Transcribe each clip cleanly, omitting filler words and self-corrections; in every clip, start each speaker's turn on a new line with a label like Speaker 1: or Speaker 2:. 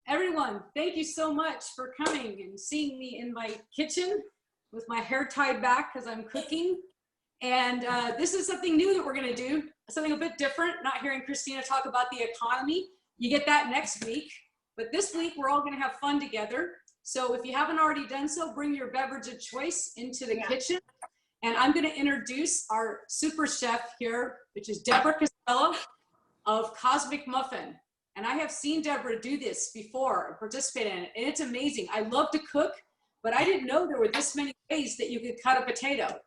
Speaker 1: Everyone, thank you so much for coming and seeing me in my kitchen with my hair tied back because I'm cooking. And this is something new that we're going to do, something a bit different, not hearing Kristina talk about the economy. You get that next week. But this week, we're all going to have fun together. So if you haven't already done so, bring your beverage of choice into the kitchen. And I'm going to introduce our super chef here, which is Deborah Costello of Cosmic Muffin. And I have seen Deborah do this before and participate in it. And it's amazing. I love to cook, but I didn't know there were this many ways that you could cut a potato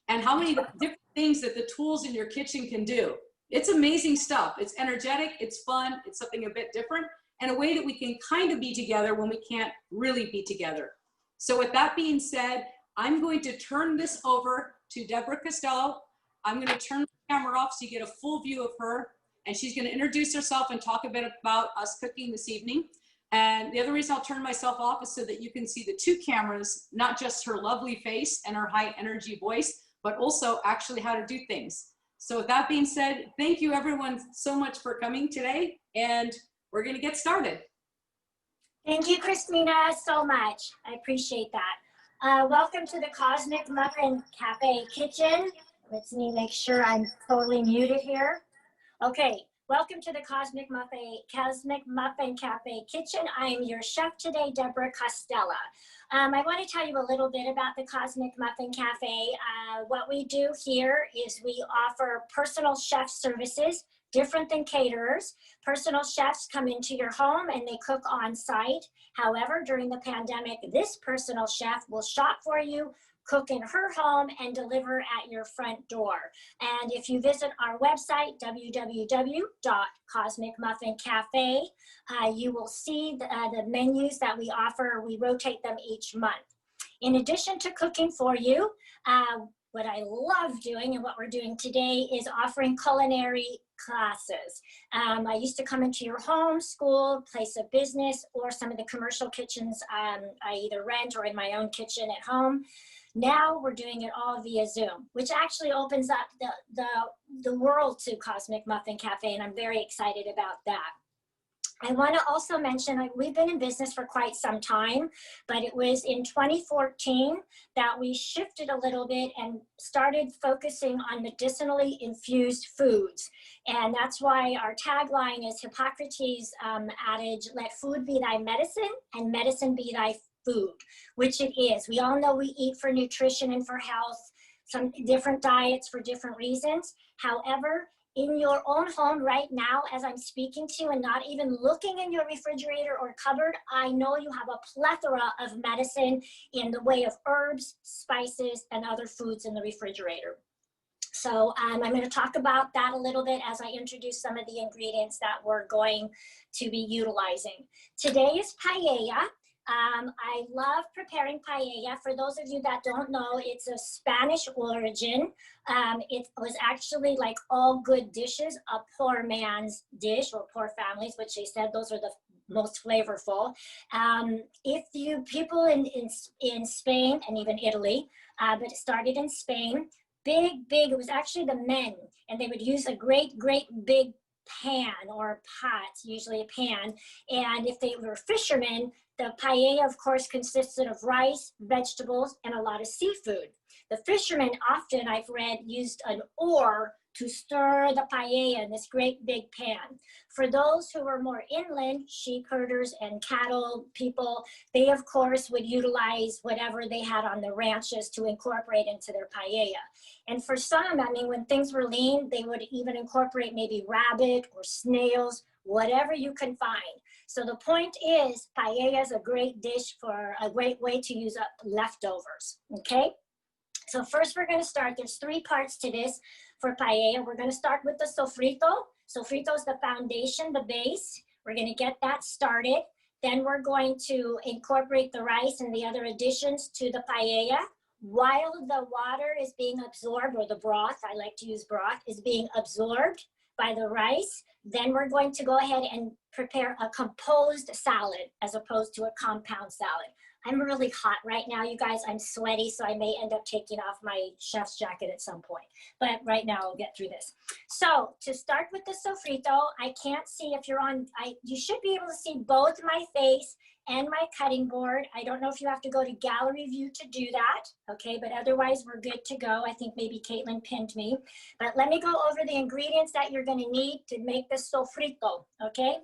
Speaker 1: and how many different things that the tools in your kitchen can do. It's amazing stuff. It's energetic, it's fun, it's something a bit different, and a way that we can kind of be together when we can't really be together. So with that being said, I'm going to turn this over to Deborah Costello. I'm going to turn the camera off so you get a full view of her. And she's going to introduce herself and talk a bit about us cooking this evening. And the other reason I'll turn myself off is so that you can see the two cameras, not just her lovely face and her high energy voice, but also actually how to do things. So with that being said, thank you everyone so much for coming today. And we're going to get started.
Speaker 2: Thank you, Kristina, so much. I appreciate that. Welcome to the Cosmic Muffin Cafe Kitchen. Let me make sure I'm totally muted here. Okay, welcome to the Cosmic Muffin Cafe Kitchen. I am your chef today, Deborah Costello. I want to tell you a little bit about the Cosmic Muffin Cafe. What we do here is we offer personal chef services, different than caterers. Personal chefs come into your home and they cook on site. However, during the pandemic, this personal chef will shop for you, cook in her home, and deliver at your front door. And if you visit our website, www.cosmicmuffincafe, you will see the menus that we offer. We rotate them each month. In addition to cooking for you, what I love doing and what we're doing today is offering culinary classes. I used to come into your home, school, place of business, or some of the commercial kitchens I either rent or in my own kitchen at home. Now we're doing it all via Zoom, which actually opens up the world to Cosmic Muffin Cafe, and I'm very excited about that. I want to also mention, we've been in business for quite some time, but it was in 2014 that we shifted a little bit and started focusing on medicinally infused foods. And that's why our tagline is Hippocrates' adage, let food be thy medicine and medicine be thy food, which it is. We all know we eat for nutrition and for health, some different diets for different reasons. However, in your own home right now, as I'm speaking to you and not even looking in your refrigerator or cupboard, I know you have a plethora of medicine in the way of herbs, spices, and other foods in the refrigerator. So I'm going to talk about that a little bit as I introduce some of the ingredients that we're going to be utilizing. Today is paella. I love preparing paella. For those of you that don't know, it's a Spanish origin. It was actually, like all good dishes, a poor man's dish, or poor families, which they said those are the most flavorful. If you people in Spain and even Italy, but it started in Spain, big, it was actually the men, and they would use a great big pan or pot, usually a pan. And if they were fishermen, the paella, of course, consisted of rice, vegetables, and a lot of seafood. The fishermen often, I've read, used an oar to stir the paella in this great big pan. For those who were more inland, sheep herders and cattle people, they, of course, would utilize whatever they had on the ranches to incorporate into their paella. And for some, I mean, when things were lean, they would even incorporate maybe rabbit or snails, whatever you can find. So the point is, paella is a great dish, for a great way to use up leftovers, okay? So first we're gonna start, there's 3 parts to this for paella. We're gonna start with the sofrito. Sofrito is the foundation, the base. We're gonna get that started. Then we're going to incorporate the rice and the other additions to the paella. While the water is being absorbed, or the broth, I like to use broth, is being absorbed by the rice, then we're going to go ahead and prepare a composed salad as opposed to a compound salad. I'm really hot right now, you guys. I'm sweaty, so I may end up taking off my chef's jacket at some point. But right now, I'll get through this. So to start with the sofrito, I can't see if you're on, you should be able to see both my face and my cutting board. I don't know if you have to go to gallery view to do that, okay? But otherwise, we're good to go. I think maybe Caitlin pinned me. But let me go over the ingredients that you're gonna need to make the sofrito, okay?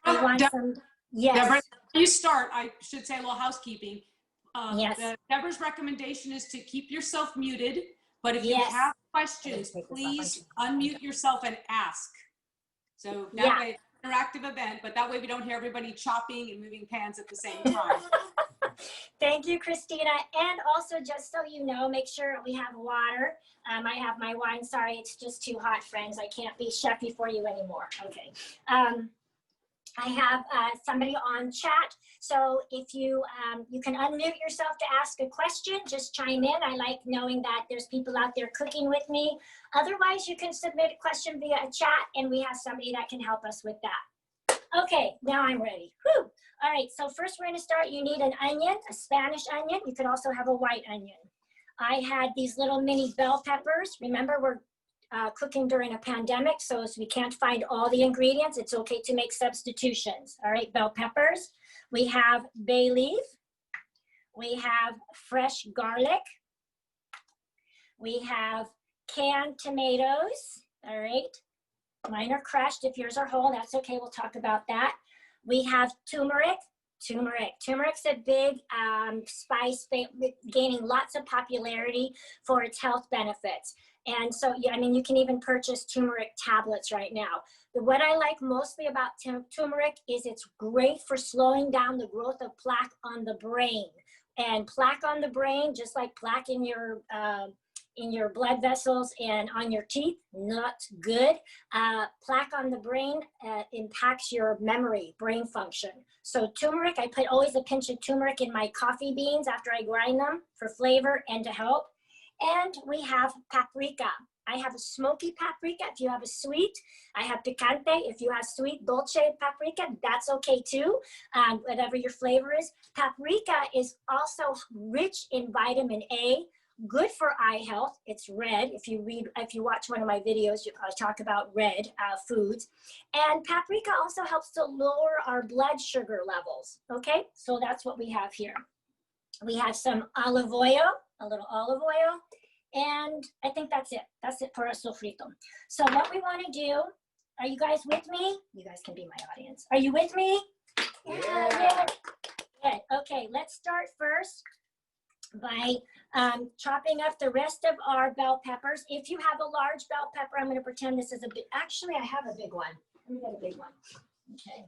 Speaker 2: We want some, yes.
Speaker 1: Deborah, before you start, I should say a little housekeeping.
Speaker 2: Yes.
Speaker 1: Deborah's recommendation is to keep yourself muted, but if you have questions, please unmute yourself and ask. So that way, interactive event, but that way we don't hear everybody chopping and moving pans at the same time.
Speaker 2: Thank you, Kristina. And also, just so you know, make sure we have water. I have my wine. Sorry, it's just too hot, friends. I can't be chefy for you anymore. Okay. I have somebody on chat. So if you you can unmute yourself to ask a question, just chime in. I like knowing that there's people out there cooking with me. Otherwise, you can submit a question via a chat and we have somebody that can help us with that. Okay, now I'm ready. Whew. All right, so first we're gonna start. You need an onion, a Spanish onion. You could also have a white onion. I had these little mini bell peppers. Remember, we're cooking during a pandemic, so we can't find all the ingredients, it's okay to make substitutions. All right, bell peppers. We have bay leaf. We have fresh garlic. We have canned tomatoes. All right, mine are crushed. If yours are whole, that's okay, we'll talk about that. We have turmeric. Turmeric's a big spice, gaining lots of popularity for its health benefits. And so, yeah, I mean, you can even purchase turmeric tablets right now. But what I like mostly about turmeric is it's great for slowing down the growth of plaque on the brain. And plaque on the brain, just like plaque in your blood vessels and on your teeth, not good. Plaque on the brain impacts your memory, brain function. So turmeric, I put always a pinch of turmeric in my coffee beans after I grind them for flavor and to help. And we have paprika. I have a smoky paprika if you have a sweet. I have picante if you have sweet, dolce paprika, that's okay too, whatever your flavor is. Paprika is also rich in vitamin A, good for eye health. It's red. If you watch one of my videos, I talk about red foods. And paprika also helps to lower our blood sugar levels. Okay, so that's what we have here. We have some olive oil, a little olive oil, and I think that's it. That's it for a sofrito. So what we want to do, are you guys with me? You guys can be my audience. Are you with me? Yeah. Good. Okay, let's start first by chopping up the rest of our bell peppers. If you have a large bell pepper, I'm going to pretend this is a big, actually I have a big one. Let me get a big one. Okay.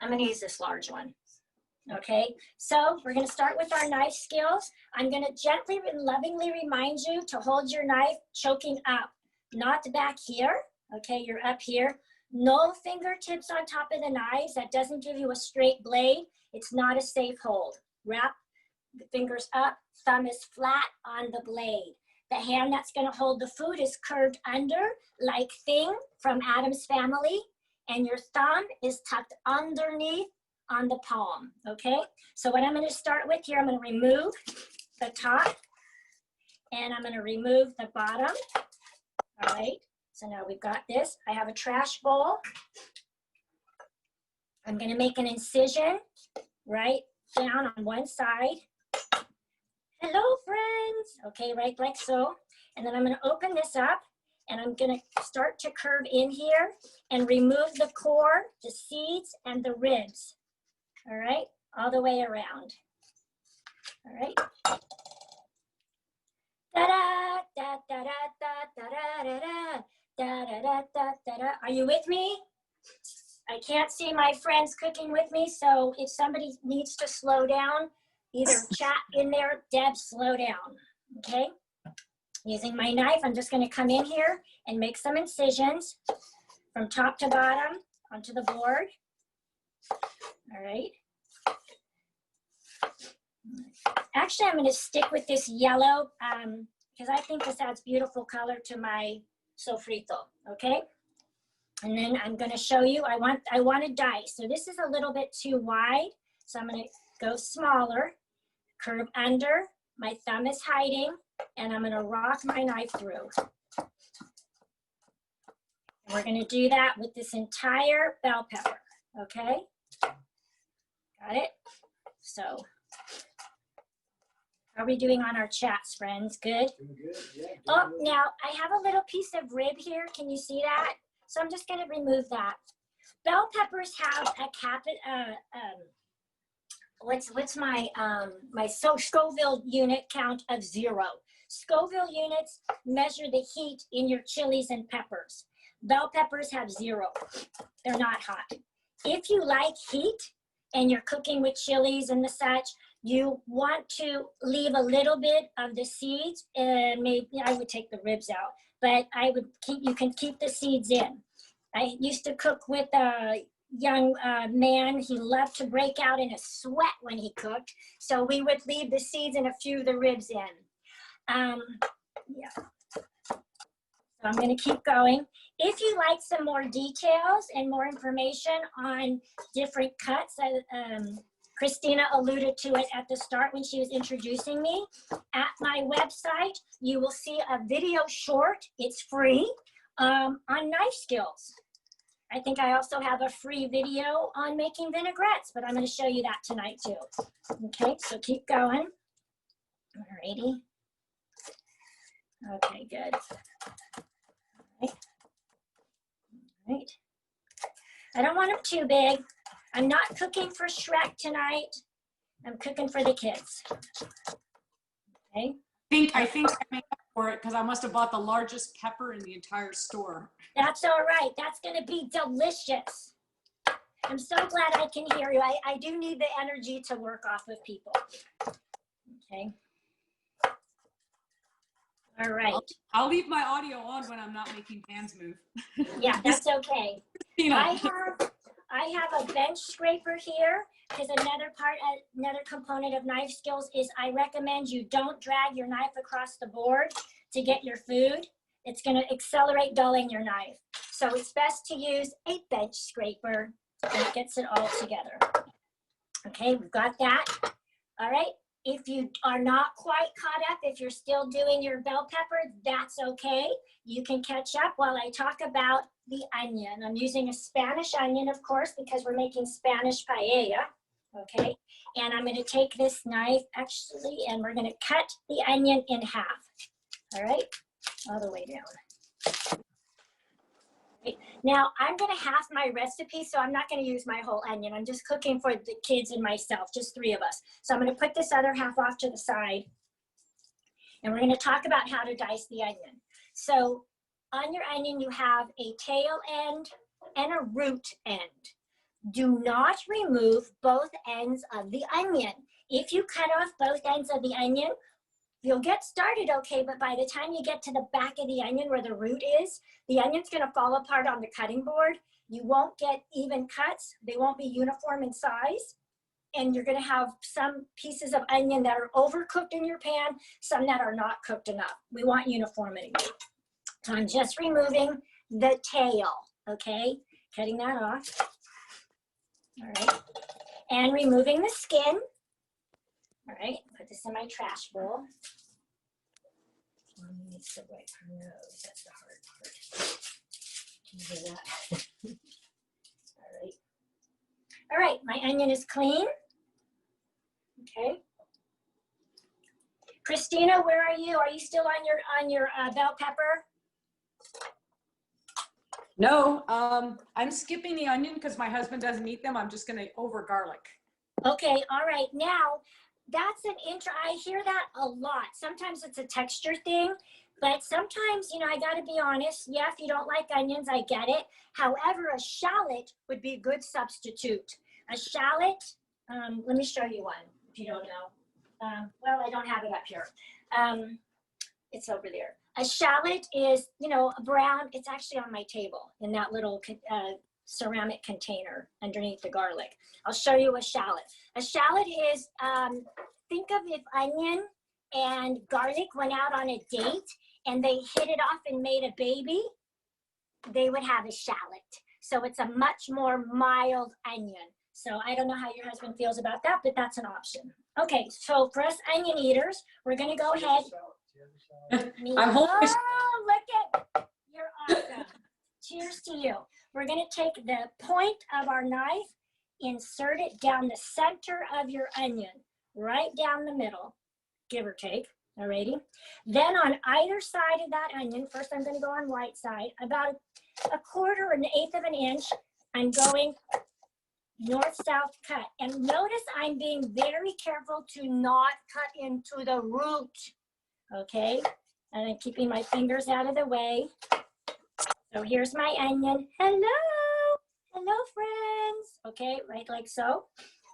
Speaker 2: I'm going to use this large one. Okay, so we're going to start with our knife skills. I'm going to gently and lovingly remind you to hold your knife choking up, not back here. Okay, you're up here. No fingertips on top of the knives. That doesn't give you a straight blade. It's not a safe hold. Wrap the fingers up, thumb is flat on the blade. The hand that's going to hold the food is curved under, like Thing from Addams Family, and your thumb is tucked underneath on the palm, okay? So what I'm going to start with here, I'm going to remove the top and I'm going to remove the bottom. All right, so now we've got this. I have a trash bowl. I'm going to make an incision right down on one side. Hello, friends. Okay, right like so. And then I'm going to open this up and I'm going to start to curve in here and remove the core, the seeds, and the ribs. All right, all the way around. All right. Da-da, da-da-da, da-da-da-da, da-da-da-da-da. Are you with me? I can't see my friends cooking with me, so if somebody needs to slow down, either chat in there, Deb, slow down, okay? Using my knife, I'm just gonna come in here and make some incisions from top to bottom onto the board. All right. Actually, I'm going to stick with this yellow because I think this adds beautiful color to my sofrito, okay? And then I'm going to show you, I want to dice. So this is a little bit too wide. So I'm going to go smaller, curve under, my thumb is hiding, and I'm gonna rock my knife through. And we're gonna do that with this entire bell pepper, okay? Got it? So, how are we doing on our chats, friends? Good?
Speaker 3: Good. Yeah,
Speaker 2: oh, now I have a little piece of rib here. Can you see that? So I'm just gonna remove that. Bell peppers have a what's my Scoville unit count of 0. Scoville units measure the heat in your chilies and peppers. Bell peppers have 0. They're not hot. If you like heat and you're cooking with chilies and the such, you want to leave a little bit of the seeds, and maybe I would take the ribs out, but you can keep the seeds in. I used to cook with a young man. He loved to break out in a sweat when he cooked, so we would leave the seeds and a few of the ribs in. Yeah. So I'm going to keep going. If you like some more details and more information on different cuts, Kristina alluded to it at the start when she was introducing me. At my website, you will see a video short, it's free, on knife skills. I think I also have a free video on making vinaigrettes, but I'm going to show you that tonight too. Okay, so keep going. Alrighty. Okay, good. All right. I don't want them too big. I'm not cooking for Shrek tonight. I'm cooking for the kids. Okay.
Speaker 1: I think I made up for it because I must have bought the largest pepper in the entire store.
Speaker 2: That's all right. That's going to be delicious. I'm so glad I can hear you. I do need the energy to work off of people. Okay. All right.
Speaker 1: I'll leave my audio on when I'm not making hands move.
Speaker 2: Yeah, that's okay.
Speaker 1: Kristina.
Speaker 2: I have a bench scraper here because another component of knife skills is I recommend you don't drag your knife across the board to get your food. It's going to accelerate dulling your knife. So it's best to use a bench scraper and it gets it all together. Okay, we've got that. All right. If you are not quite caught up, if you're still doing your bell pepper, that's okay. You can catch up while I talk about the onion. I'm using a Spanish onion, of course, because we're making Spanish paella, okay? And I'm gonna take this knife, actually, and we're gonna cut the onion in half, all right? All the way down. Okay. Now, I'm gonna half my recipe, so I'm not gonna use my whole onion. I'm just cooking for the kids and myself, just 3 of us. So I'm gonna put this other half off to the side, and we're gonna talk about how to dice the onion. So on your onion, you have a tail end and a root end. Do not remove both ends of the onion. If you cut off both ends of the onion, you'll get started okay, but by the time you get to the back of the onion where the root is, the onion's gonna fall apart on the cutting board. You won't get even cuts. They won't be uniform in size. And you're gonna have some pieces of onion that are overcooked in your pan, some that are not cooked enough. We want uniformity. So I'm just removing the tail, okay? Cutting that off. All right. And removing the skin. All right, put this in my trash bowl. Needs to wipe her nose, that's the hard part. Can you do that? All right. All right, my onion is clean. Okay. Kristina, where are you? Are you still on your bell pepper?
Speaker 1: No, I'm skipping the onion because my husband doesn't eat them. I'm just gonna over garlic.
Speaker 2: Okay, all right. Now, that's an intro. I hear that a lot. Sometimes it's a texture thing, but sometimes, you know, I gotta be honest. Yeah, if you don't like onions, I get it. However, a shallot would be a good substitute. A shallot, let me show you one if you don't know. Well, I don't have it up here. It's over there. A shallot is, you know, a brown, it's actually on my table in that little ceramic container underneath the garlic. I'll show you a shallot. A shallot is, think of if onion and garlic went out on a date and they hit it off and made a baby, they would have a shallot. So it's a much more mild onion. So I don't know how your husband feels about that, but that's an option. Okay, so for us onion eaters, we're gonna go ahead.
Speaker 1: I'm hoping.
Speaker 2: Oh, look at, you're awesome. Cheers to you. We're gonna take the point of our knife, insert it down the center of your onion, right down the middle, give or take, alrighty? Then on either side of that onion, first I'm gonna go on right side, about a quarter or an eighth of an inch, I'm going north-south cut. And notice I'm being very careful to not cut into the root, okay? And I'm keeping my fingers out of the way. So here's my onion. Hello, hello friends. Okay, right like so.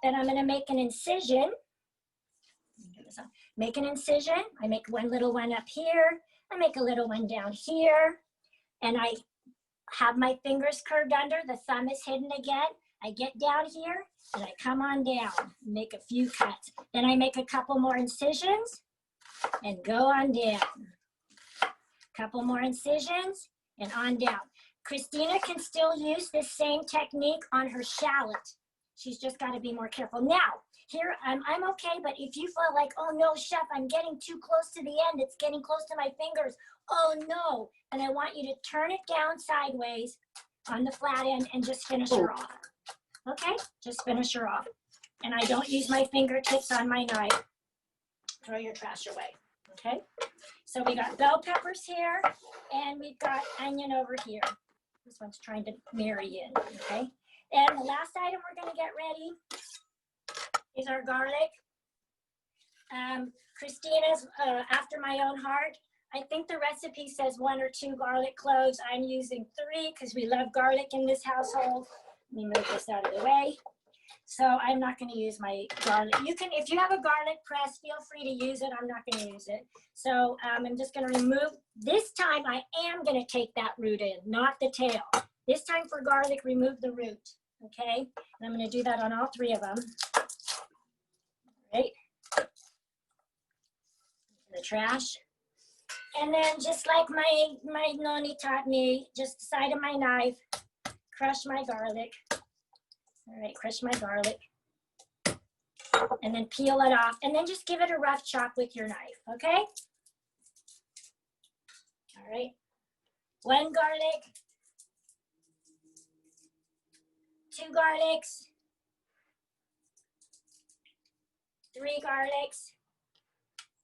Speaker 2: Then I'm gonna make an incision. Make an incision. I make one little one up here. I make a little one down here. And I have my fingers curved under. The thumb is hidden again. I get down here and I come on down, make a few cuts. Then I make a couple more incisions and go on down. Couple more incisions and on down. Kristina can still use this same technique on her shallot. She's just got to be more careful. Now, here, I'm okay, but if you feel like, oh no, chef, I'm getting too close to the end, it's getting close to my fingers, oh no, and I want you to turn it down sideways on the flat end and just finish her off. Okay, just finish her off. And I don't use my fingertips on my knife. Throw your trash away, okay? So we got bell peppers here, and we've got onion over here. This one's trying to marry in, okay? And the last item we're gonna get ready is our garlic. Christina's after my own heart. I think the recipe says 1 or 2 garlic cloves. I'm using 3 because we love garlic in this household. Let me move this out of the way. So I'm not going to use my garlic. You can, if you have a garlic press, feel free to use it. I'm not going to use it. So I'm just going to remove. This time I am going to take that root in, not the tail. This time for garlic, remove the root. Okay, and I'm going to do that on all 3 of them. Right. The trash. And then just like my noni taught me, just the side of my knife, crush my garlic. All right, crush my garlic. And then peel it off. And then just give it a rough chop with your knife, okay? All right. 1 garlic. 2 garlics. 3 garlics.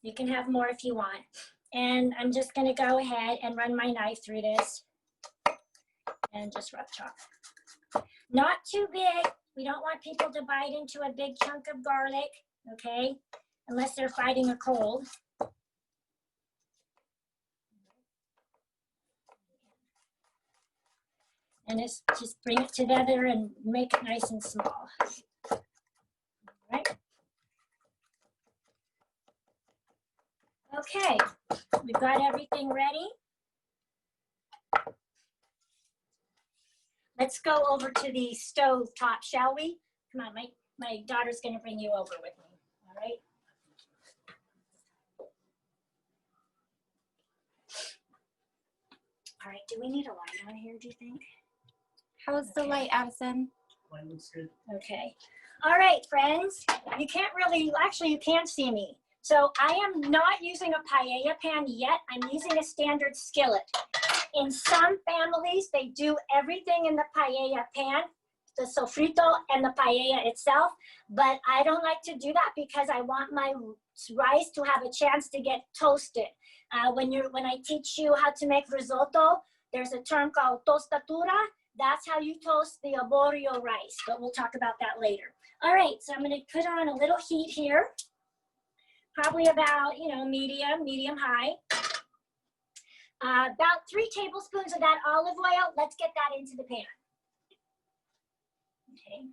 Speaker 2: You can have more if you want. And I'm just gonna go ahead and run my knife through this and just rough chop. Not too big. We don't want people to bite into a big chunk of garlic, okay? Unless they're fighting a cold. And just bring it together and make it nice and small. All right. Okay, we've got everything ready. Let's go over to the stove top, shall we? Come on, my daughter's gonna bring you over with me, all right? All right, do we need a light on here, do you think?
Speaker 3: How's the light, Addison?
Speaker 4: Light looks good.
Speaker 2: Okay. All right, friends. You can't really, actually you can't see me. So I am not using a paella pan yet. I'm using a standard skillet. In some families, they do everything in the paella pan, the sofrito and the paella itself, but I don't like to do that because I want my rice to have a chance to get toasted. When I teach you how to make risotto, there's a term called tostatura. That's how you toast the arborio rice, but we'll talk about that later. All right, so I'm gonna put on a little heat here, probably about, medium high. About 3 tablespoons of that olive oil. Let's get that into the pan. Okay.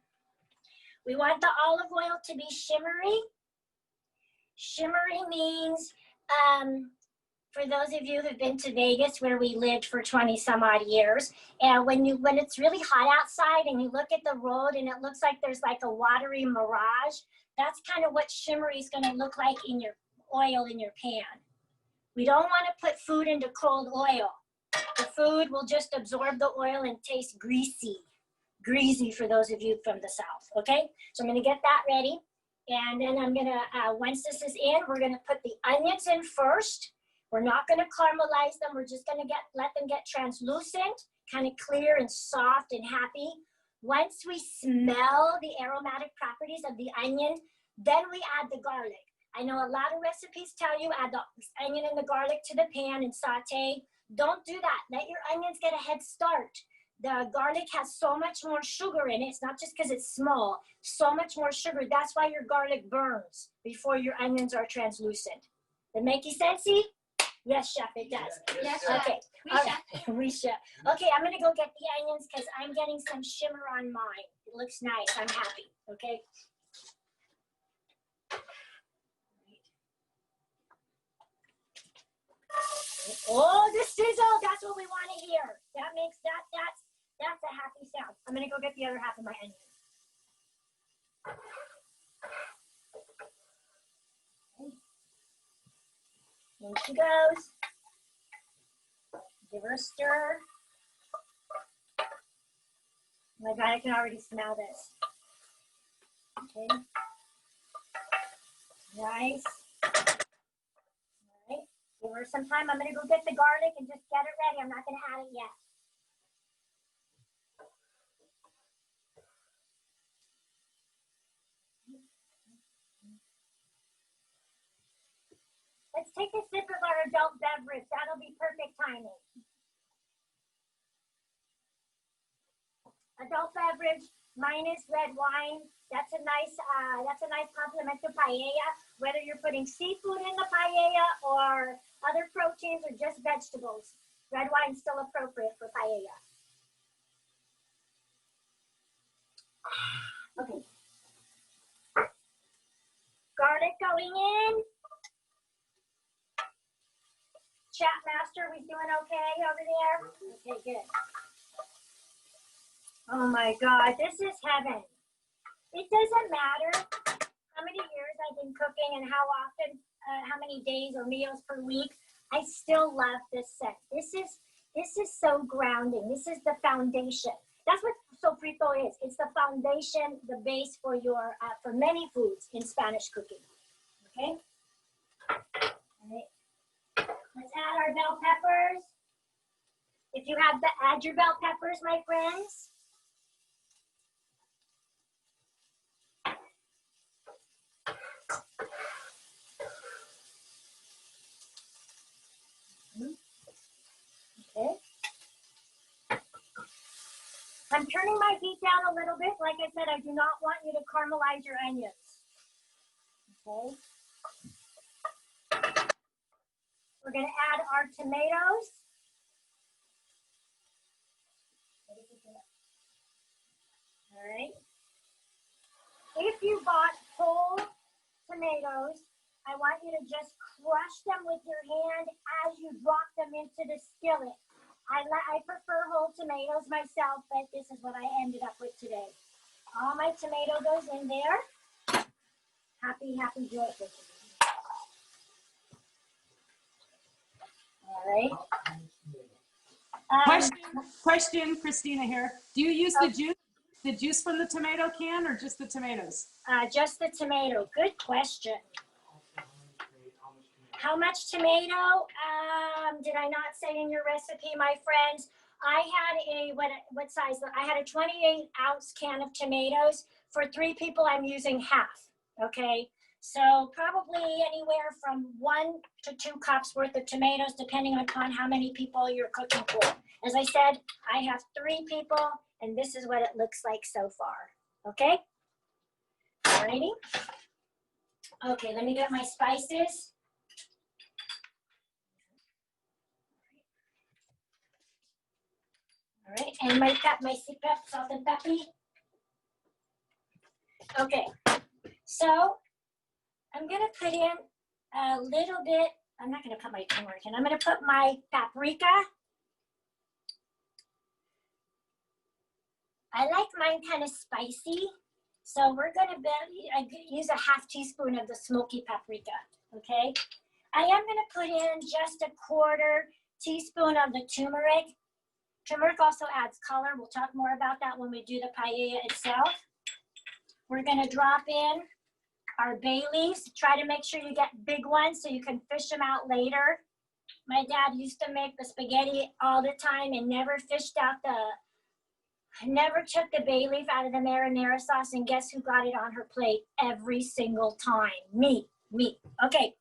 Speaker 2: We want the olive oil to be shimmery. Shimmery means, for those of you who've been to Vegas, where we lived for 20 some odd years, and when it's really hot outside and you look at the road and it looks like there's like a watery mirage, that's kind of what shimmery is going to look like in your oil in your pan. We don't want to put food into cold oil. The food will just absorb the oil and taste greasy. greasy for those of you from the South, okay? So I'm gonna get that ready. And then I'm gonna, once this is in, we're gonna put the onions in first. We're not gonna caramelize them. We're just gonna let them get translucent, kind of clear and soft and happy. Once we smell the aromatic properties of the onion, then we add the garlic. I know a lot of recipes tell you add the onion and the garlic to the pan and saute. Don't do that. Let your onions get a head start. The garlic has so much more sugar in it. It's not just because it's small, so much more sugar. That's why your garlic burns before your onions are translucent. That make sense? Yes, chef, it does.
Speaker 3: Yes,
Speaker 2: okay.
Speaker 3: chef.
Speaker 2: We chef. Okay, I'm gonna go get the onions because I'm getting some shimmer on mine. It looks nice. I'm happy. Okay. Oh, the sizzle. That's what we want to hear. That makes that's a happy sound. I'm gonna go get the other half of my onion. There she goes. Give her a stir. Oh my God, I can already smell this. Okay. Nice. All right. Give her some time. I'm going to go get the garlic and just get it ready. I'm not going to add it yet. Let's take a sip of our adult beverage. That'll be perfect timing. Adult beverage, mine is red wine. That's a nice complement to paella. Whether you're putting seafood in the paella or other proteins or just vegetables, red wine is still appropriate for paella. Okay. Garlic going in. Chat master, we doing okay over there? Okay, good. Oh my God, this is heaven. It doesn't matter how many years I've been cooking and how often, how many days or meals per week, I still love this scent. This is so grounding. This is the foundation. That's what sofrito is. It's the foundation, the base for your for many foods in Spanish cooking. Okay. All right. Let's add our bell peppers. If you have add your bell peppers, my friends. Okay. I'm turning my heat down a little bit. Like I said, I do not want you to caramelize your onions. Okay. We're going to add our tomatoes. All right. If you bought whole tomatoes, I want you to just crush them with your hand as you drop them into the skillet. I prefer whole tomatoes myself, but this is what I ended up with today. All my tomato goes in there. Happy, joyful. All right.
Speaker 1: Question, Kristina here. Do you use the juice from the tomato can or just the tomatoes?
Speaker 2: Just the tomato. Good question. How much tomato? Did I not say in your recipe, my friends? I had what size? I had a 28-ounce can of tomatoes. For 3 people, I'm using half. Okay, so probably anywhere from 1 to 2 cups worth of tomatoes, depending upon how many people you're cooking for. As I said, I have 3 people, and this is what it looks like so far. Okay. Alrighty. Okay, let me get my spices. All right, and my salt and pepper. Okay, so I'm gonna put in a little bit. I'm not gonna put my turmeric in. I'm gonna put my paprika. I like mine kind of spicy, so we're gonna use a ½ teaspoon of the smoky paprika. Okay, I am gonna put in just a 1/4 teaspoon of the turmeric. Turmeric also adds color. We'll talk more about that when we do the paella itself. We're gonna drop in our bay leaves. Try to make sure you get big ones so you can fish them out later. My dad used to make the spaghetti all the time and never took the bay leaf out of the marinara sauce, and guess who got it on her plate every single time? Me. Okay,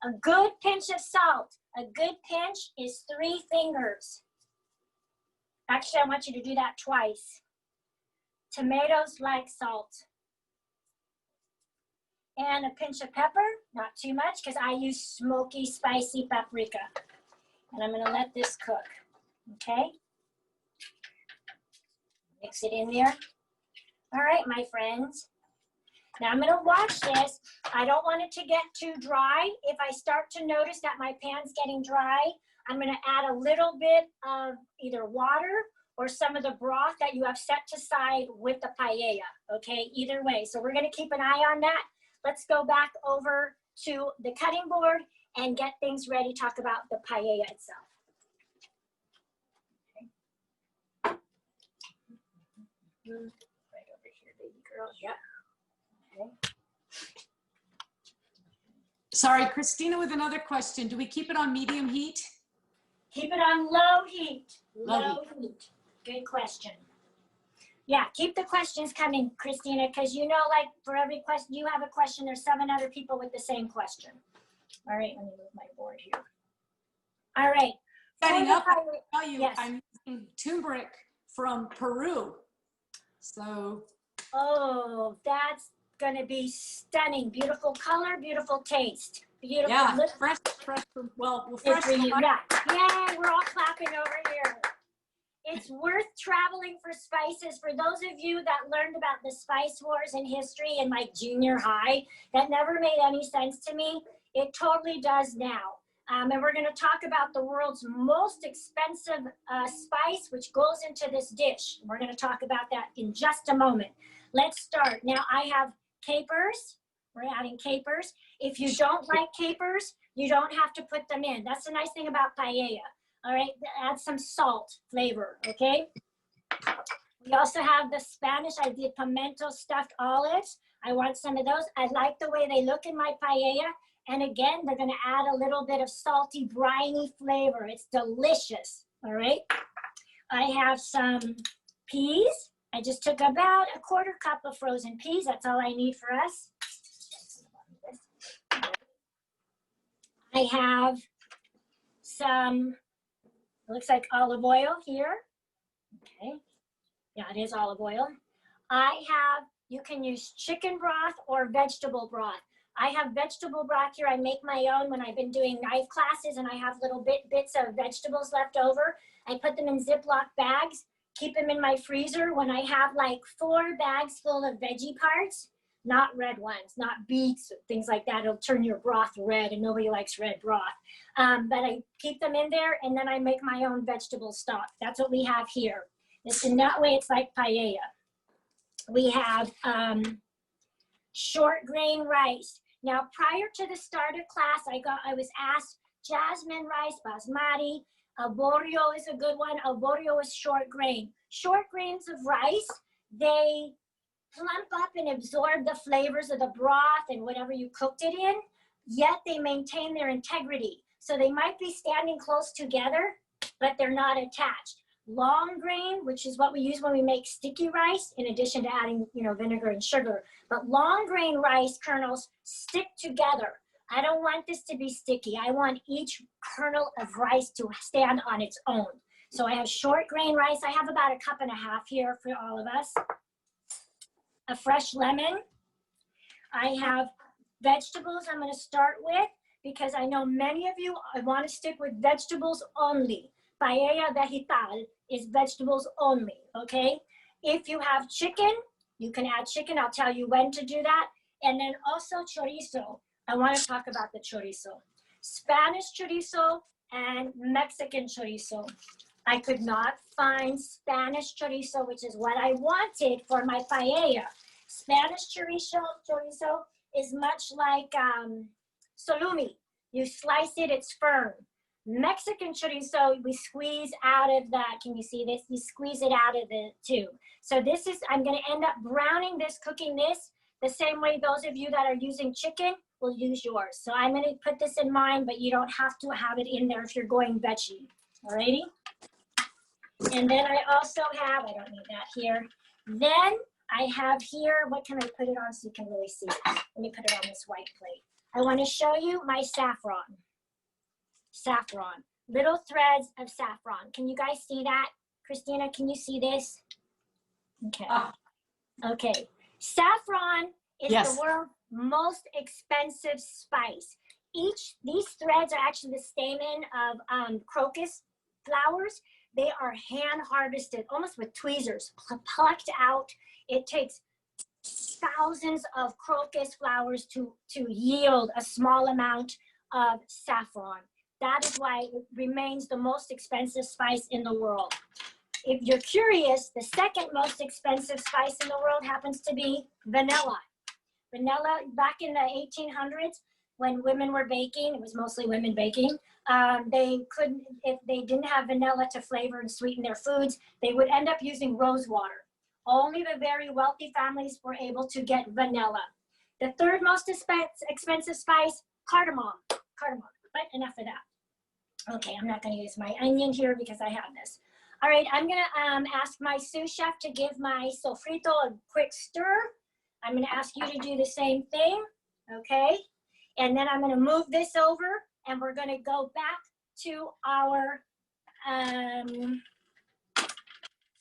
Speaker 2: a good pinch of salt. A good pinch is 3 fingers. Actually, I want you to do that twice. Tomatoes like salt. And a pinch of pepper, not too much, because I use smoky, spicy paprika. And I'm gonna let this cook, okay? Mix it in there. All right, my friends. Now I'm gonna watch this. I don't want it to get too dry. If I start to notice that my pan's getting dry, I'm gonna add a little bit of either water or some of the broth that you have set aside with the paella, okay? Either way, so we're gonna keep an eye on that. Let's go back over to the cutting board and get things ready, talk about the paella itself. Okay. Right over here, baby girl, yeah. Okay.
Speaker 1: Sorry, Kristina with another question. Do we keep it on medium heat?
Speaker 2: Keep it on low heat.
Speaker 1: Low
Speaker 2: heat. Good question. Yeah, keep the questions coming, Kristina, because you know, like for every question, you have a question, there's 7 other people with the same question. All right, let me move my board here. All right.
Speaker 1: Setting up, I'll tell you,
Speaker 2: yes.
Speaker 1: I'm using turmeric from Peru. So.
Speaker 2: Oh, that's gonna be stunning. Beautiful color, beautiful taste. Beautiful.
Speaker 1: Yeah, fresh from, well, fresh from
Speaker 2: Yay, we're all clapping over here. It's worth traveling for spices. For those of you that learned about the spice wars in history in like junior high, that never made any sense to me. It totally does now. And we're going to talk about the world's most expensive spice, which goes into this dish. We're going to talk about that in just a moment. Let's start. Now I have capers. We're adding capers. If you don't like capers, you don't have to put them in. That's the nice thing about paella. All right, add some salt flavor, okay? We also have the Spanish, I did pimento stuffed olives. I want some of those. I like the way they look in my paella. And again, they're gonna add a little bit of salty, briny flavor. It's delicious, all right? I have some peas. I just took about a 1/4 cup of frozen peas. That's all I need for us. I have some, it looks like olive oil here. Okay, yeah, it is olive oil. You can use chicken broth or vegetable broth. I have vegetable broth here. I make my own when I've been doing knife classes and I have little bits of vegetables left over. I put them in Ziploc bags, keep them in my freezer. When I have like 4 bags full of veggie parts, not red ones, not beets, things like that. It'll turn your broth red and nobody likes red broth. But I keep them in there and then I make my own vegetable stock. That's what we have here. In that way, it's like paella. We have short grain rice. Now, prior to the start of class, I was asked jasmine rice, basmati, arborio is a good one. Arborio is short grain. Short grains of rice, they plump up and absorb the flavors of the broth and whatever you cooked it in, yet they maintain their integrity. So they might be standing close together, but they're not attached. Long grain, which is what we use when we make sticky rice, in addition to adding, vinegar and sugar. But long grain rice kernels stick together. I don't want this to be sticky. I want each kernel of rice to stand on its own. So I have short grain rice. I have about 1.5 cups here for all of us. A fresh lemon. I have vegetables I'm going to start with because I know many of you want to stick with vegetables only. Paella vegetal is vegetables only, okay? If you have chicken, you can add chicken. I'll tell you when to do that. And then also chorizo. I want to talk about the chorizo. Spanish chorizo and Mexican chorizo. I could not find Spanish chorizo, which is what I wanted for my paella. Spanish chorizo is much like salumi. You slice it, it's firm. Mexican chorizo, we squeeze out of the, can you see this? You squeeze it out of the tube. So this is, I'm gonna end up browning this, cooking this, the same way those of you that are using chicken will use yours. So I'm gonna put this in mine, but you don't have to have it in there if you're going veggie, alrighty? And then I also have, I don't need that here. Then I have here, what can I put it on so you can really see? Let me put it on this white plate. I wanna show you my saffron. Saffron, little threads of saffron. Can you guys see that? Kristina, can you see this? Okay. Okay. Saffron is
Speaker 1: Yes.
Speaker 2: the world's most expensive spice. These threads are actually the stamen of crocus flowers. They are hand harvested, almost with tweezers, plucked out. It takes thousands of crocus flowers to yield a small amount of saffron. That is why it remains the most expensive spice in the world. If you're curious, the second most expensive spice in the world happens to be vanilla. Vanilla, back in the 1800s, when women were baking, it was mostly women baking, they couldn't, if they didn't have vanilla to flavor and sweeten their foods, they would end up using rose water. Only the very wealthy families were able to get vanilla. The third most expensive spice, cardamom. Cardamom, but enough of that. Okay, I'm not gonna use my onion here because I have this. All right, I'm gonna ask my sous chef to give my sofrito a quick stir. I'm gonna ask you to do the same thing, okay? And then I'm gonna move this over and we're gonna go back to our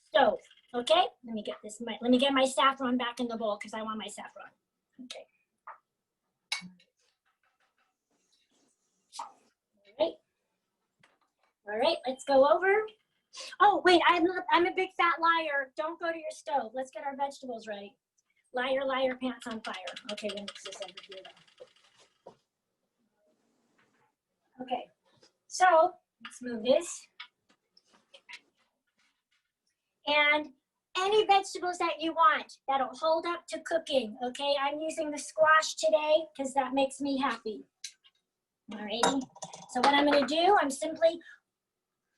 Speaker 2: stove, okay? Let me get this, let me get my saffron back in the bowl because I want my saffron, okay. All right, let's go over. Oh, wait, I'm a big fat liar. Don't go to your stove. Let's get our vegetables ready. Liar, liar, pants on fire. Okay, we'll mix this over here though. Okay, so let's move this. And any vegetables that you want that'll hold up to cooking, okay? I'm using the squash today because that makes me happy. All righty, so what I'm gonna do,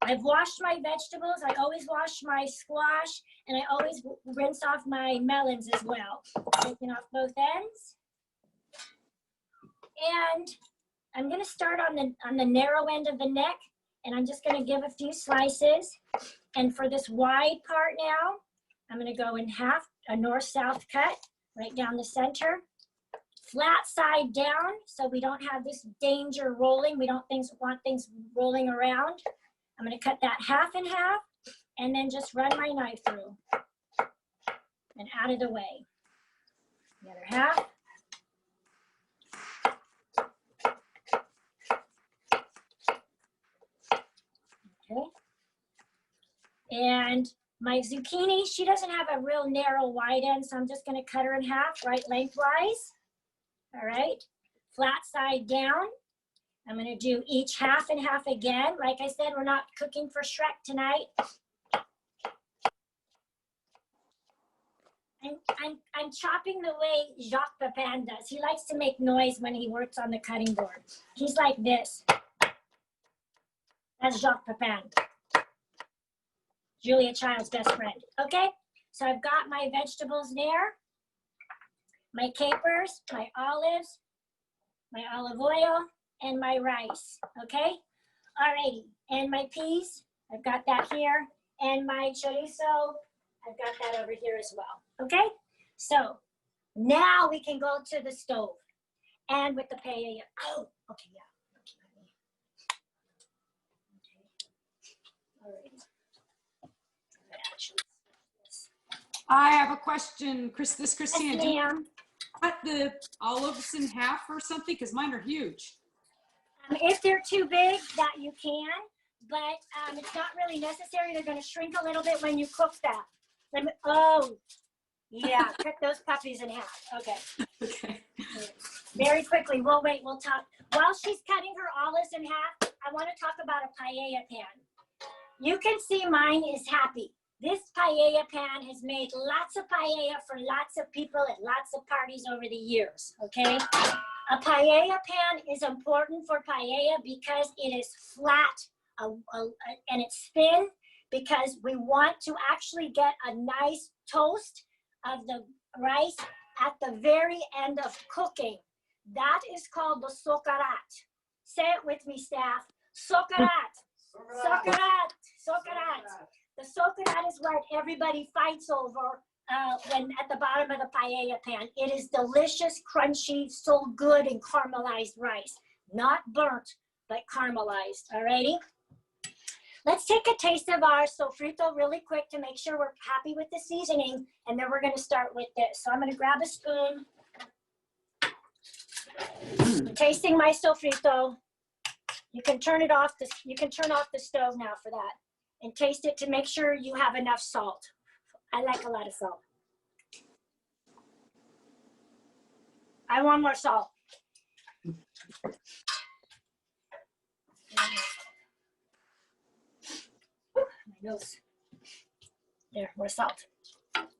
Speaker 2: I've washed my vegetables. I always wash my squash, and I always rinse off my melons as well. Taking off both ends. And I'm gonna start on the narrow end of the neck, and I'm just gonna give a few slices. And for this wide part now, I'm gonna go in half, a north-south cut, right down the center. Flat side down, so we don't have this danger rolling. We don't want things rolling around. I'm gonna cut that half in half and then just run my knife through and out of the way. The other half. Okay. And my zucchini, she doesn't have a real narrow wide end, so I'm just gonna cut her in half, right lengthwise. All right, flat side down. I'm gonna do each half and half again. Like I said, we're not cooking for Shrek tonight. I'm chopping the way Jacques Pepin does. He likes to make noise when he works on the cutting board. He's like this. That's Jacques Pepin. Julia Child's best friend. Okay, so I've got my vegetables there, my capers, my olives, my olive oil, and my rice, okay? Alrighty, and my peas, I've got that here, and my chorizo, I've got that over here as well, okay? So now we can go to the stove, and with the paella. Oh, okay, yeah. Okay. Alrighty.
Speaker 1: I have a question, Christina.
Speaker 2: Yes,
Speaker 1: Do you
Speaker 2: ma'am.
Speaker 1: cut the olives in half or something? Because mine are huge.
Speaker 2: If they're too big, that you can, but it's not really necessary. They're going to shrink a little bit when you cook that. Oh, yeah, cut those puppies in half. Okay.
Speaker 1: Okay.
Speaker 2: Very quickly, we'll talk. While she's cutting her olives in half, I want to talk about a paella pan. You can see mine is happy. This paella pan has made lots of paella for lots of people at lots of parties over the years, okay? A paella pan is important for paella because it is flat and it's thin because we want to actually get a nice toast of the rice at the very end of cooking. That is called the sokarat. Say it with me, staff. Sokarat. Sokarat. Sokarat. The sokarat is what everybody fights over when at the bottom of the paella pan. It is delicious, crunchy, so good, and caramelized rice. Not burnt, but caramelized. Alrighty? Let's take a taste of our sofrito really quick to make sure we're happy with the seasoning, and then we're going to start with this. So I'm going to grab a spoon. I'm tasting my sofrito. You can turn it off. You can turn off the stove now for that, and taste it to make sure you have enough salt. I like a lot of salt. I want more salt. My nose. There, more salt.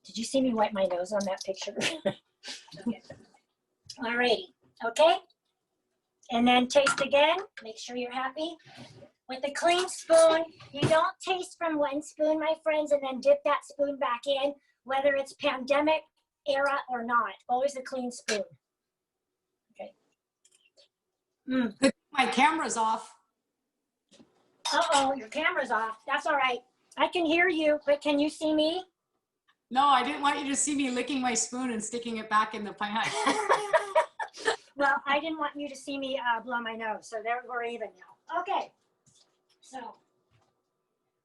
Speaker 2: Did you see me wipe my nose on that picture? Okay. All righty. Okay. And then taste again. Make sure you're happy. With a clean spoon, you don't taste from one spoon, my friends, and then dip that spoon back in, whether it's pandemic era or not. Always a clean spoon. Okay.
Speaker 1: My camera's off.
Speaker 2: Uh-oh, your camera's off. That's all right. I can hear you, but can you see me?
Speaker 1: No, I didn't want you to see me licking my spoon and sticking it back in the pan.
Speaker 2: Well, I didn't want you to see me blow my nose, so there we're even now. Okay, so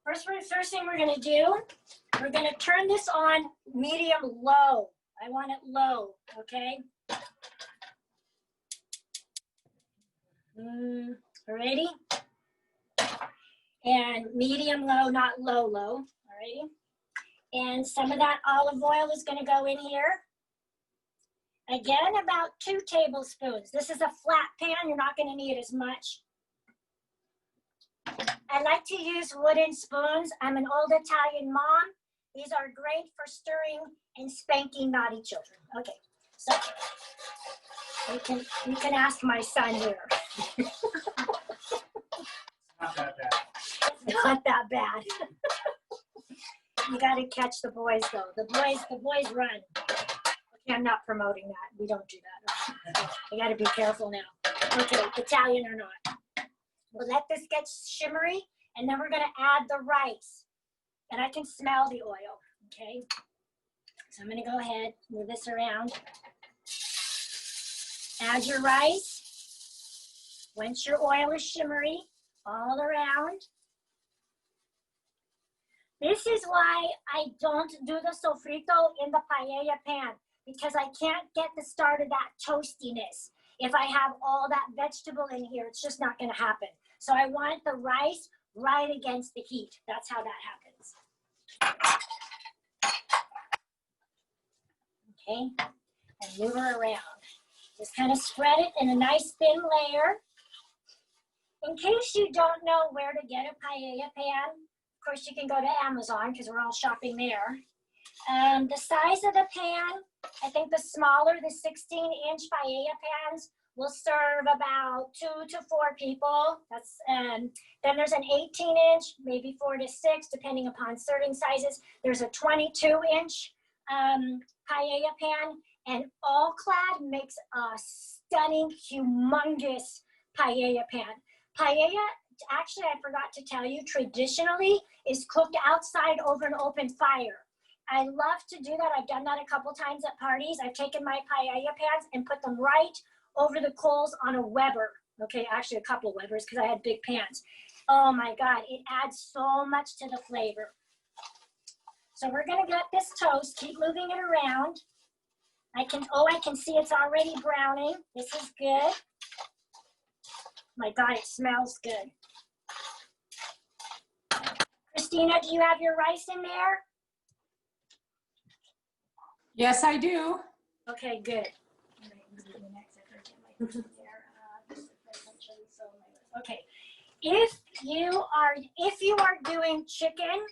Speaker 2: first thing we're gonna do, we're gonna turn this on medium low. I want it low, okay? Alrighty? And medium low, not low, alrighty? And some of that olive oil is gonna go in here. Again, about 2 tablespoons. This is a flat pan, you're not gonna need as much. I like to use wooden spoons. I'm an old Italian mom. These are great for stirring and spanking naughty children. Okay, so you can ask my son here.
Speaker 4: Not that bad.
Speaker 2: It's not that bad. You gotta catch the boys though. The boys run. Okay, I'm not promoting that. We don't do that. You gotta be careful now. Okay, Italian or not. We'll let this get shimmery, and then we're gonna add the rice. And I can smell the oil, okay? So I'm gonna go ahead, move this around. Add your rice. Once your oil is shimmery, all around. This is why I don't do the sofrito in the paella pan, because I can't get the start of that toastiness. If I have all that vegetable in here, it's just not gonna happen. So I want the rice right against the heat. That's how that happens. Okay, and move her around. Just kind of spread it in a nice thin layer. In case you don't know where to get a paella pan, of course you can go to Amazon because we're all shopping there. The size of the pan, I think the smaller, the 16-inch paella pans will serve about 2 to 4 people. That's then there's an 18-inch, maybe 4 to 6, depending upon serving sizes. There's a 22-inch paella pan, and All Clad makes a stunning, humongous paella pan. Paella, actually, I forgot to tell you, traditionally is cooked outside over an open fire. I love to do that. I've done that a couple times at parties. I've taken my paella pans and put them right over the coals on a Weber. Okay, actually a couple Webers because I had big pans. Oh my God, it adds so much to the flavor. So we're gonna get this toast, keep moving it around. I can see it's already browning. This is good. My God, it smells good. Kristina, do you have your rice in there?
Speaker 1: Yes, I do.
Speaker 2: Okay, good. Okay, if you are doing chicken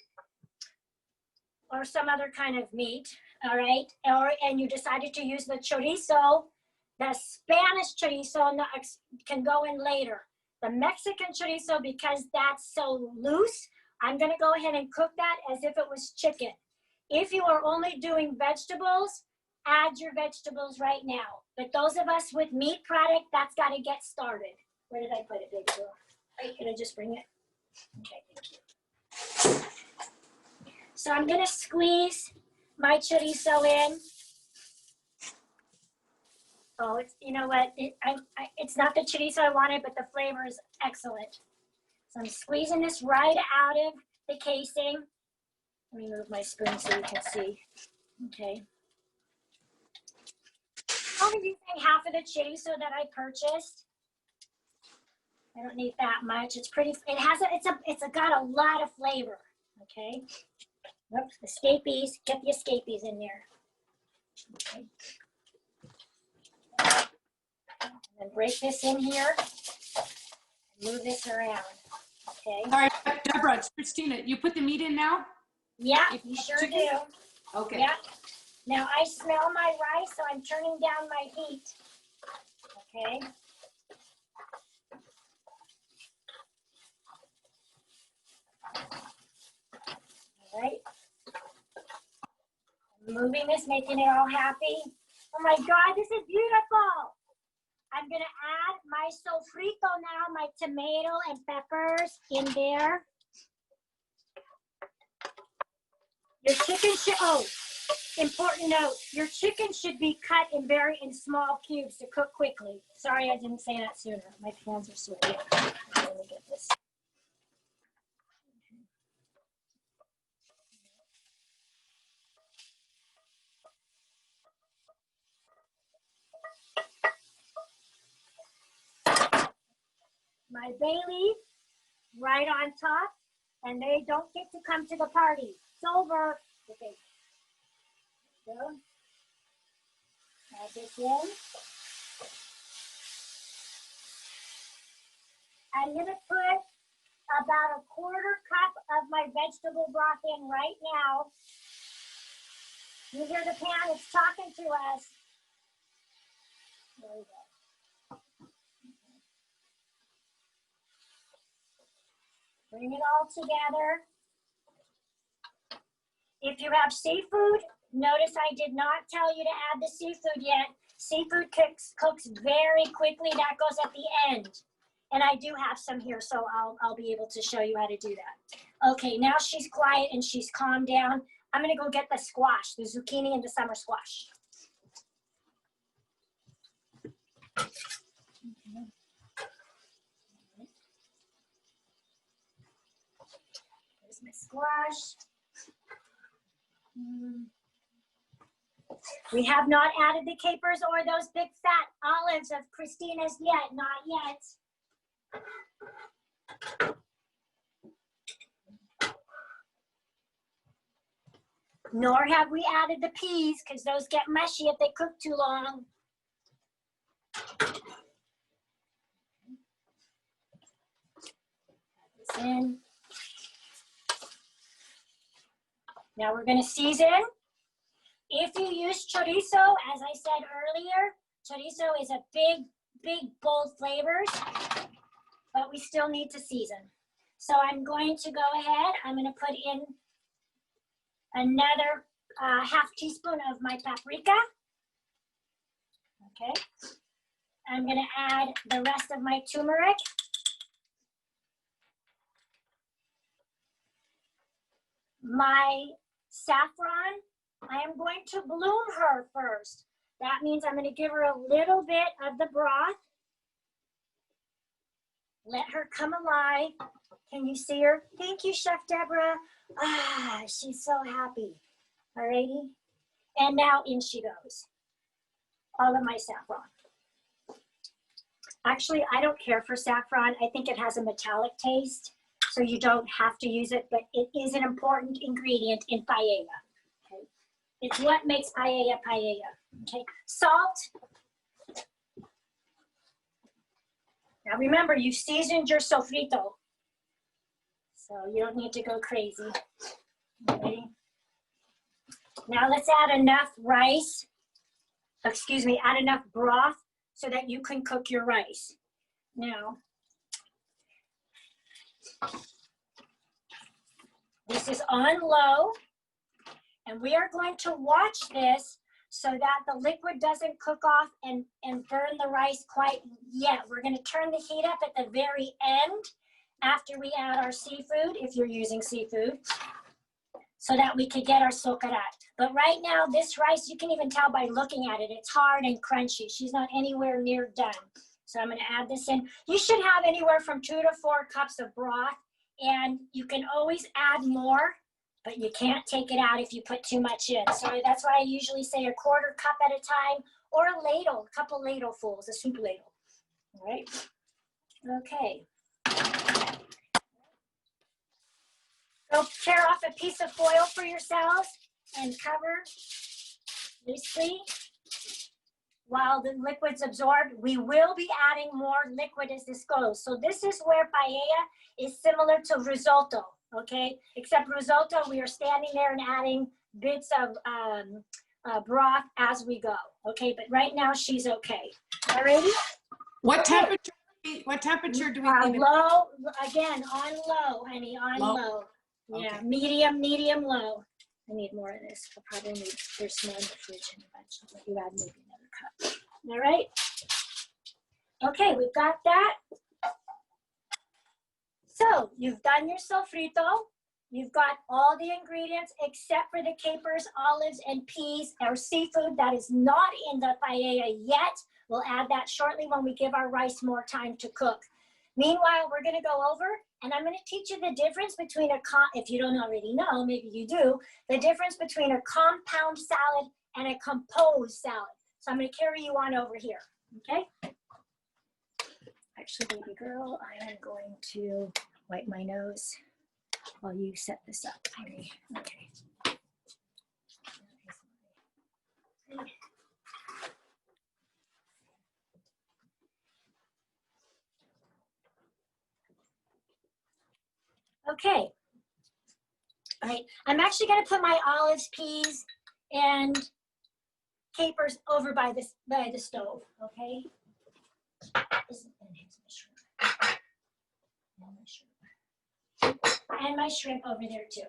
Speaker 2: or some other kind of meat, all right, and you decided to use the chorizo, the Spanish chorizo can go in later. The Mexican chorizo, because that's so loose, I'm gonna go ahead and cook that as if it was chicken. If you are only doing vegetables, add your vegetables right now. But those of us with meat product, that's gotta get started. Where did I put it, big girl? Can I just bring it? Okay, thank you. So I'm gonna squeeze my chorizo in. Oh, it's, you know what? It's not the chorizo I wanted, but the flavor is excellent. So I'm squeezing this right out of the casing. Let me move my spoon so you can see. Okay. Only using half of the chorizo that I purchased. I don't need that much. It's pretty. It has got a lot of flavor. Okay. Oops, escapees. Get the escapees in there. Okay. And break this in here. Move this around. Okay.
Speaker 1: All right, Deborah, it's Kristina. You put the meat in now?
Speaker 2: Yeah, you sure do.
Speaker 1: Okay.
Speaker 2: Yeah. Now I smell my rice, so I'm turning down my heat. Okay. All right. I'm moving this, making it all happy. Oh my God, this is beautiful. I'm gonna add my sofrito now, my tomato and peppers in there. Your chicken should, oh, important note, your chicken should be cut in small cubes to cook quickly. Sorry, I didn't say that sooner. My hands are sweaty. Let me get this. My bay leaf right on top, and they don't get to come to the party. It's over. Okay. So, add this in. I'm gonna put about a quarter cup of my vegetable broth in right now. You hear the pan, it's talking to us. There we go. Bring it all together. If you have seafood, notice I did not tell you to add the seafood yet. Seafood cooks very quickly. That goes at the end. And I do have some here, so I'll be able to show you how to do that. Okay, now she's quiet and she's calmed down. I'm gonna go get the squash, the zucchini and the summer squash. There's my squash. We have not added the capers or those big fat olives of Kristina's yet, not yet. Nor have we added the peas because those get mushy if they cook too long. Add this in. Now we're going to season. If you use chorizo, as I said earlier, chorizo is a big, bold flavors, but we still need to season. So I'm going to go ahead. I'm going to put in another half teaspoon of my paprika. Okay. I'm going to add the rest of my turmeric. My saffron, I am going to bloom her first. That means I'm going to give her a little bit of the broth. Let her come alive. Can you see her? Thank you, Chef Deborah. Ah, she's so happy. Alrighty. And now in she goes. All of my saffron. Actually, I don't care for saffron. I think it has a metallic taste, so you don't have to use it, but it is an important ingredient in paella. Okay. It's what makes paella paella. Okay. Salt. Now remember, you seasoned your sofrito, so you don't need to go crazy. Okay. Now let's add enough rice, add enough broth so that you can cook your rice. Now, This is on low, and we are going to watch this so that the liquid doesn't cook off and burn the rice quite yet. We're going to turn the heat up at the very end after we add our seafood, if you're using seafood, so that we could get our socarat. But right now, this rice, you can even tell by looking at it, it's hard and crunchy. She's not anywhere near done. So I'm going to add this in. You should have anywhere from 2 to 4 cups of broth, and you can always add more, but you can't take it out if you put too much in. So that's why I usually say a 1/4 cup at a time, or a ladle, a couple ladlefuls, a soup ladle. All right. Okay. So tear off a piece of foil for yourselves and cover loosely while the liquid's absorbed. We will be adding more liquid as this goes. So this is where paella is similar to risotto, okay? Except risotto, we are standing there and adding bits of broth as we go, okay? But right now she's okay. Alrighty?
Speaker 1: What temperature? What temperature do we leave it?
Speaker 2: Low, again, on low, honey, on
Speaker 1: Low.
Speaker 2: low. Yeah,
Speaker 1: Okay.
Speaker 2: medium, low. I need more of this. I'll probably need, there's more in the fridge and eventually let you add maybe another cup. All right. Okay, we've got that. So you've done your sofrito. You've got all the ingredients except for the capers, olives, and peas or seafood that is not in the paella yet. We'll add that shortly when we give our rice more time to cook. Meanwhile, we're gonna go over and I'm gonna teach you the difference between if you don't already know, maybe you do, the difference between a compound salad and a composed salad. So I'm gonna carry you on over here, okay? Actually, baby girl, I am going to wipe my nose while you set this up for me. Okay. Okay. All right. I'm actually going to put my olives, peas, and capers over by the stove. Okay. And my shrimp over there too.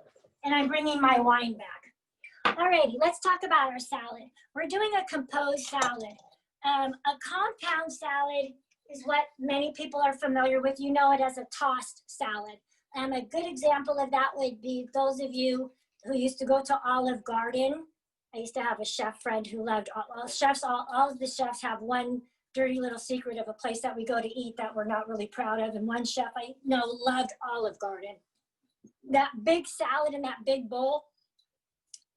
Speaker 2: And I'm bringing my wine back. Alrighty, let's talk about our salad. We're doing a composed salad. A compound salad is what many people are familiar with. You know it as a tossed salad. A good example of that would be those of you who used to go to Olive Garden. I used to have a chef friend who loved all of the chefs have one dirty little secret of a place that we go to eat that we're not really proud of. And one chef I know loved Olive Garden. That big salad in that big bowl,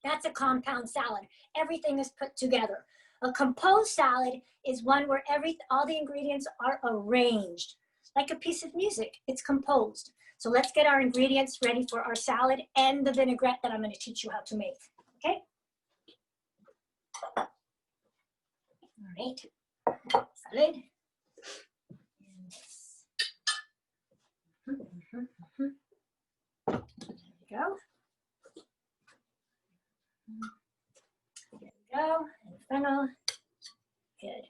Speaker 2: that's a compound salad. Everything is put together. A composed salad is one where all the ingredients are arranged. Like a piece of music, it's composed. So let's get our ingredients ready for our salad and the vinaigrette that I'm going to teach you how to make, okay? All right, salad. There we go. There we go, and fennel, good.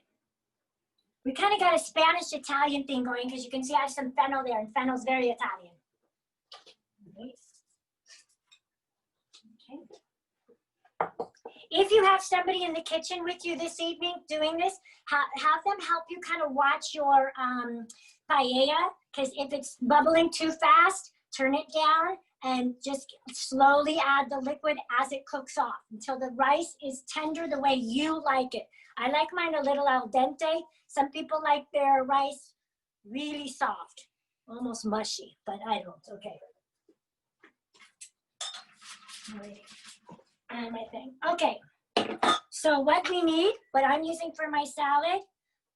Speaker 2: We kind of got a Spanish-Italian thing going because you can see I have some fennel there, and fennel's very Italian. Okay. If you have somebody in the kitchen with you this evening doing this, have them help you kind of watch your paella, because if it's bubbling too fast, turn it down and just slowly add the liquid as it cooks off until the rice is tender the way you like it. I like mine a little al dente. Some people like their rice really soft, almost mushy, but I don't, okay. All right. And my thing, okay. So what we need, what I'm using for my salad,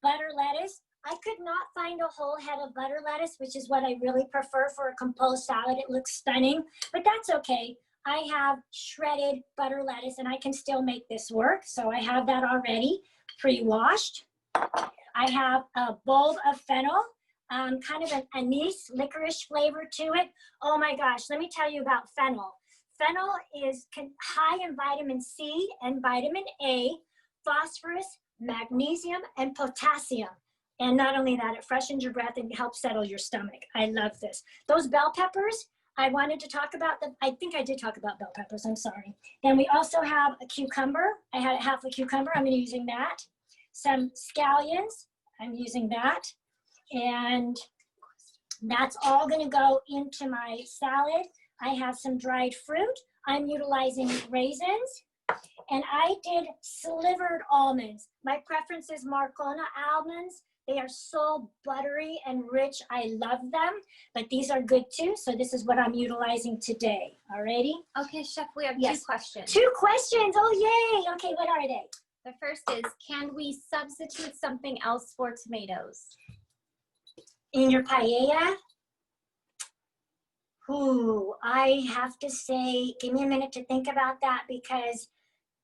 Speaker 2: butter lettuce. I could not find a whole head of butter lettuce, which is what I really prefer for a composed salad. It looks stunning, but that's okay. I have shredded butter lettuce and I can still make this work. So I have that already pre-washed. I have a bowl of fennel, kind of an anise licorice flavor to it. Oh my gosh, let me tell you about fennel. Fennel is high in vitamin C and vitamin A, phosphorus, magnesium, and potassium. And not only that, it freshens your breath and helps settle your stomach. I love this. Those bell peppers, I wanted to talk about them. I think I did talk about bell peppers, I'm sorry. Then we also have a cucumber. I had half a cucumber, I'm using that. Some scallions, I'm using that. And that's all gonna go into my salad. I have some dried fruit. I'm utilizing raisins. And I did slivered almonds. My preference is Marcona almonds. They are so buttery and rich. I love them, but these are good too. So this is what I'm utilizing today. Alrighty?
Speaker 3: Okay, Chef, we have
Speaker 2: Yes.
Speaker 3: 2 questions.
Speaker 2: 2 questions. Oh, yay. Okay, what are they?
Speaker 3: The first is, can we substitute something else for tomatoes?
Speaker 2: In your paella? Ooh, I have to say, give me a minute to think about that, because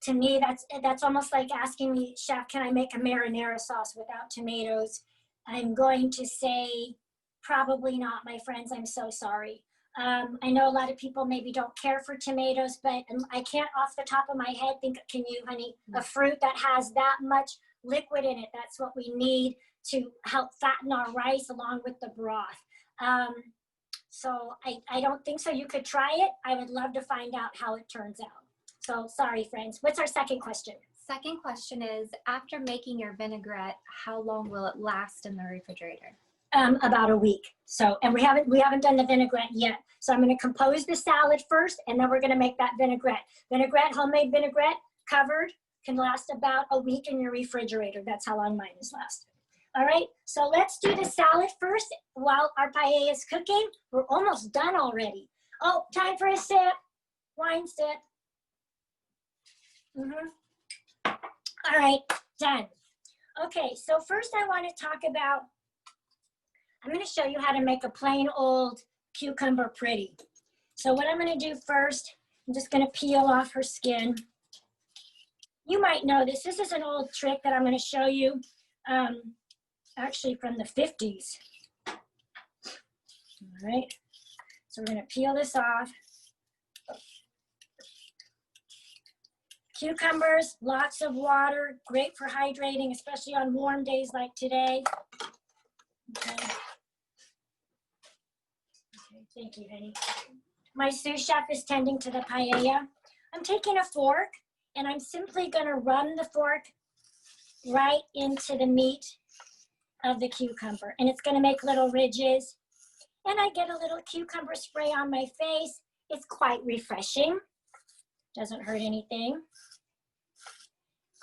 Speaker 2: to me, that's almost like asking me, Chef, can I make a marinara sauce without tomatoes? I'm going to say probably not, my friends. I'm so sorry. I know a lot of people maybe don't care for tomatoes, but I can't off the top of my head think, can you, honey, a fruit that has that much liquid in it? That's what we need to help fatten our rice along with the broth. So I don't think so. You could try it. I would love to find out how it turns out. So sorry, friends. What's our second question?
Speaker 3: Second question is, after making your vinaigrette, how long will it last in the refrigerator?
Speaker 2: About a week. So, and we haven't done the vinaigrette yet. So I'm going to compose the salad first, and then we're going to make that vinaigrette. Vinaigrette, homemade vinaigrette, covered, can last about a week in your refrigerator. That's how long mine has lasted. All right, so let's do the salad first while our paella is cooking. We're almost done already. Oh, time for a sip, wine sip. All right, done. Okay, so first I want to talk about, I'm going to show you how to make a plain old cucumber pretty. So what I'm going to do first, I'm just going to peel off her skin. You might know this. This is an old trick that I'm going to show you, actually from the 50s. All right, so we're going to peel this off. Cucumbers, lots of water, great for hydrating, especially on warm days like today. Okay. Okay, thank you, honey. My sous chef is tending to the paella. I'm taking a fork, and I'm simply gonna run the fork right into the meat of the cucumber, and it's gonna make little ridges. And I get a little cucumber spray on my face. It's quite refreshing. Doesn't hurt anything.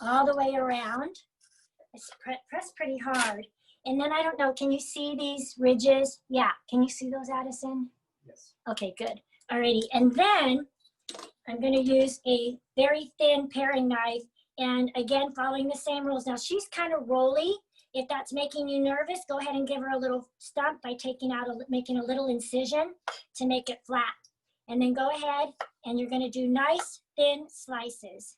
Speaker 2: All the way around. It's press pretty hard. And then I don't know, can you see these ridges? Yeah, can you see those, Addison?
Speaker 4: Yes.
Speaker 2: Okay, good. Alrighty, and then I'm gonna use a very thin paring knife, and again, following the same rules. Now she's kind of rolly. If that's making you nervous, go ahead and give her a little stump by making a little incision to make it flat. And then go ahead and you're gonna do nice thin slices,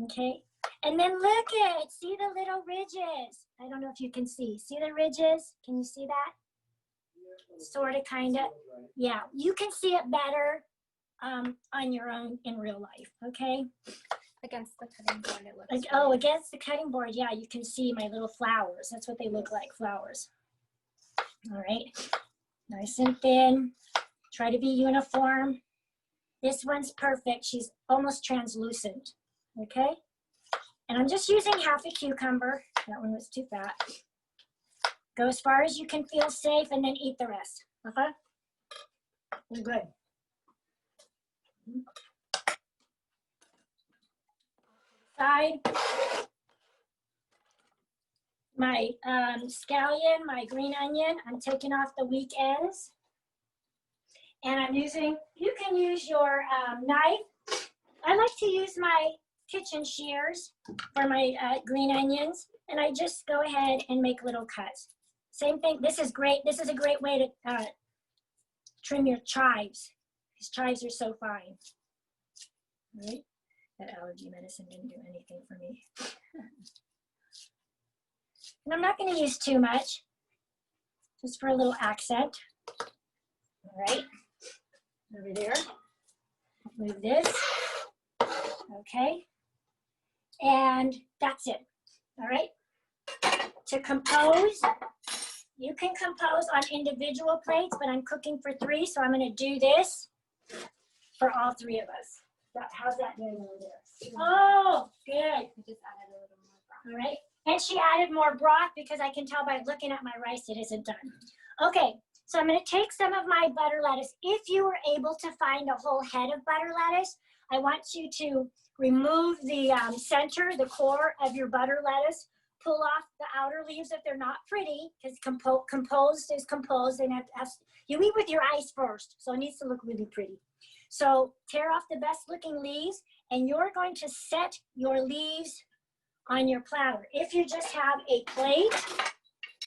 Speaker 2: okay? And then look at, see the little ridges. I don't know if you can see the ridges? Can you see that? Sort of, kind of. Yeah, you can see it better on your own in real life, okay?
Speaker 3: Against the cutting board, it looks
Speaker 2: Like, oh, against the cutting board, yeah, you can see my little flowers. That's what they look like, flowers. All right, nice and thin. Try to be uniform. This one's perfect. She's almost translucent, okay? And I'm just using half a cucumber. That one was too fat. Go as far as you can feel safe and then eat the rest, okay? You're good. Side. My scallion, my green onion, I'm taking off the weak ends. And I'm using, you can use your knife. I like to use my kitchen shears for my green onions, and I just go ahead and make little cuts. Same thing, this is great. This is a great way to trim your chives, because chives are so fine. All right? That allergy medicine didn't do anything for me. And I'm not going to use too much, just for a little accent. All right, over there. Move this. Okay. And that's it. All right. to compose, you can compose on individual plates, but I'm cooking for 3, so I'm going to do this for all 3 of us. How's that doing over there? Oh, good.
Speaker 3: I just added a little more broth.
Speaker 2: All right. And she added more broth because I can tell by looking at my rice it isn't done. Okay, so I'm going to take some of my butter lettuce. If you were able to find a whole head of butter lettuce, I want you to remove the center, the core of your butter lettuce. Pull off the outer leaves if they're not pretty, because composed is composed. And you eat with your eyes first, so it needs to look really pretty. So tear off the best looking leaves, and you're going to set your leaves on your platter. If you just have a plate,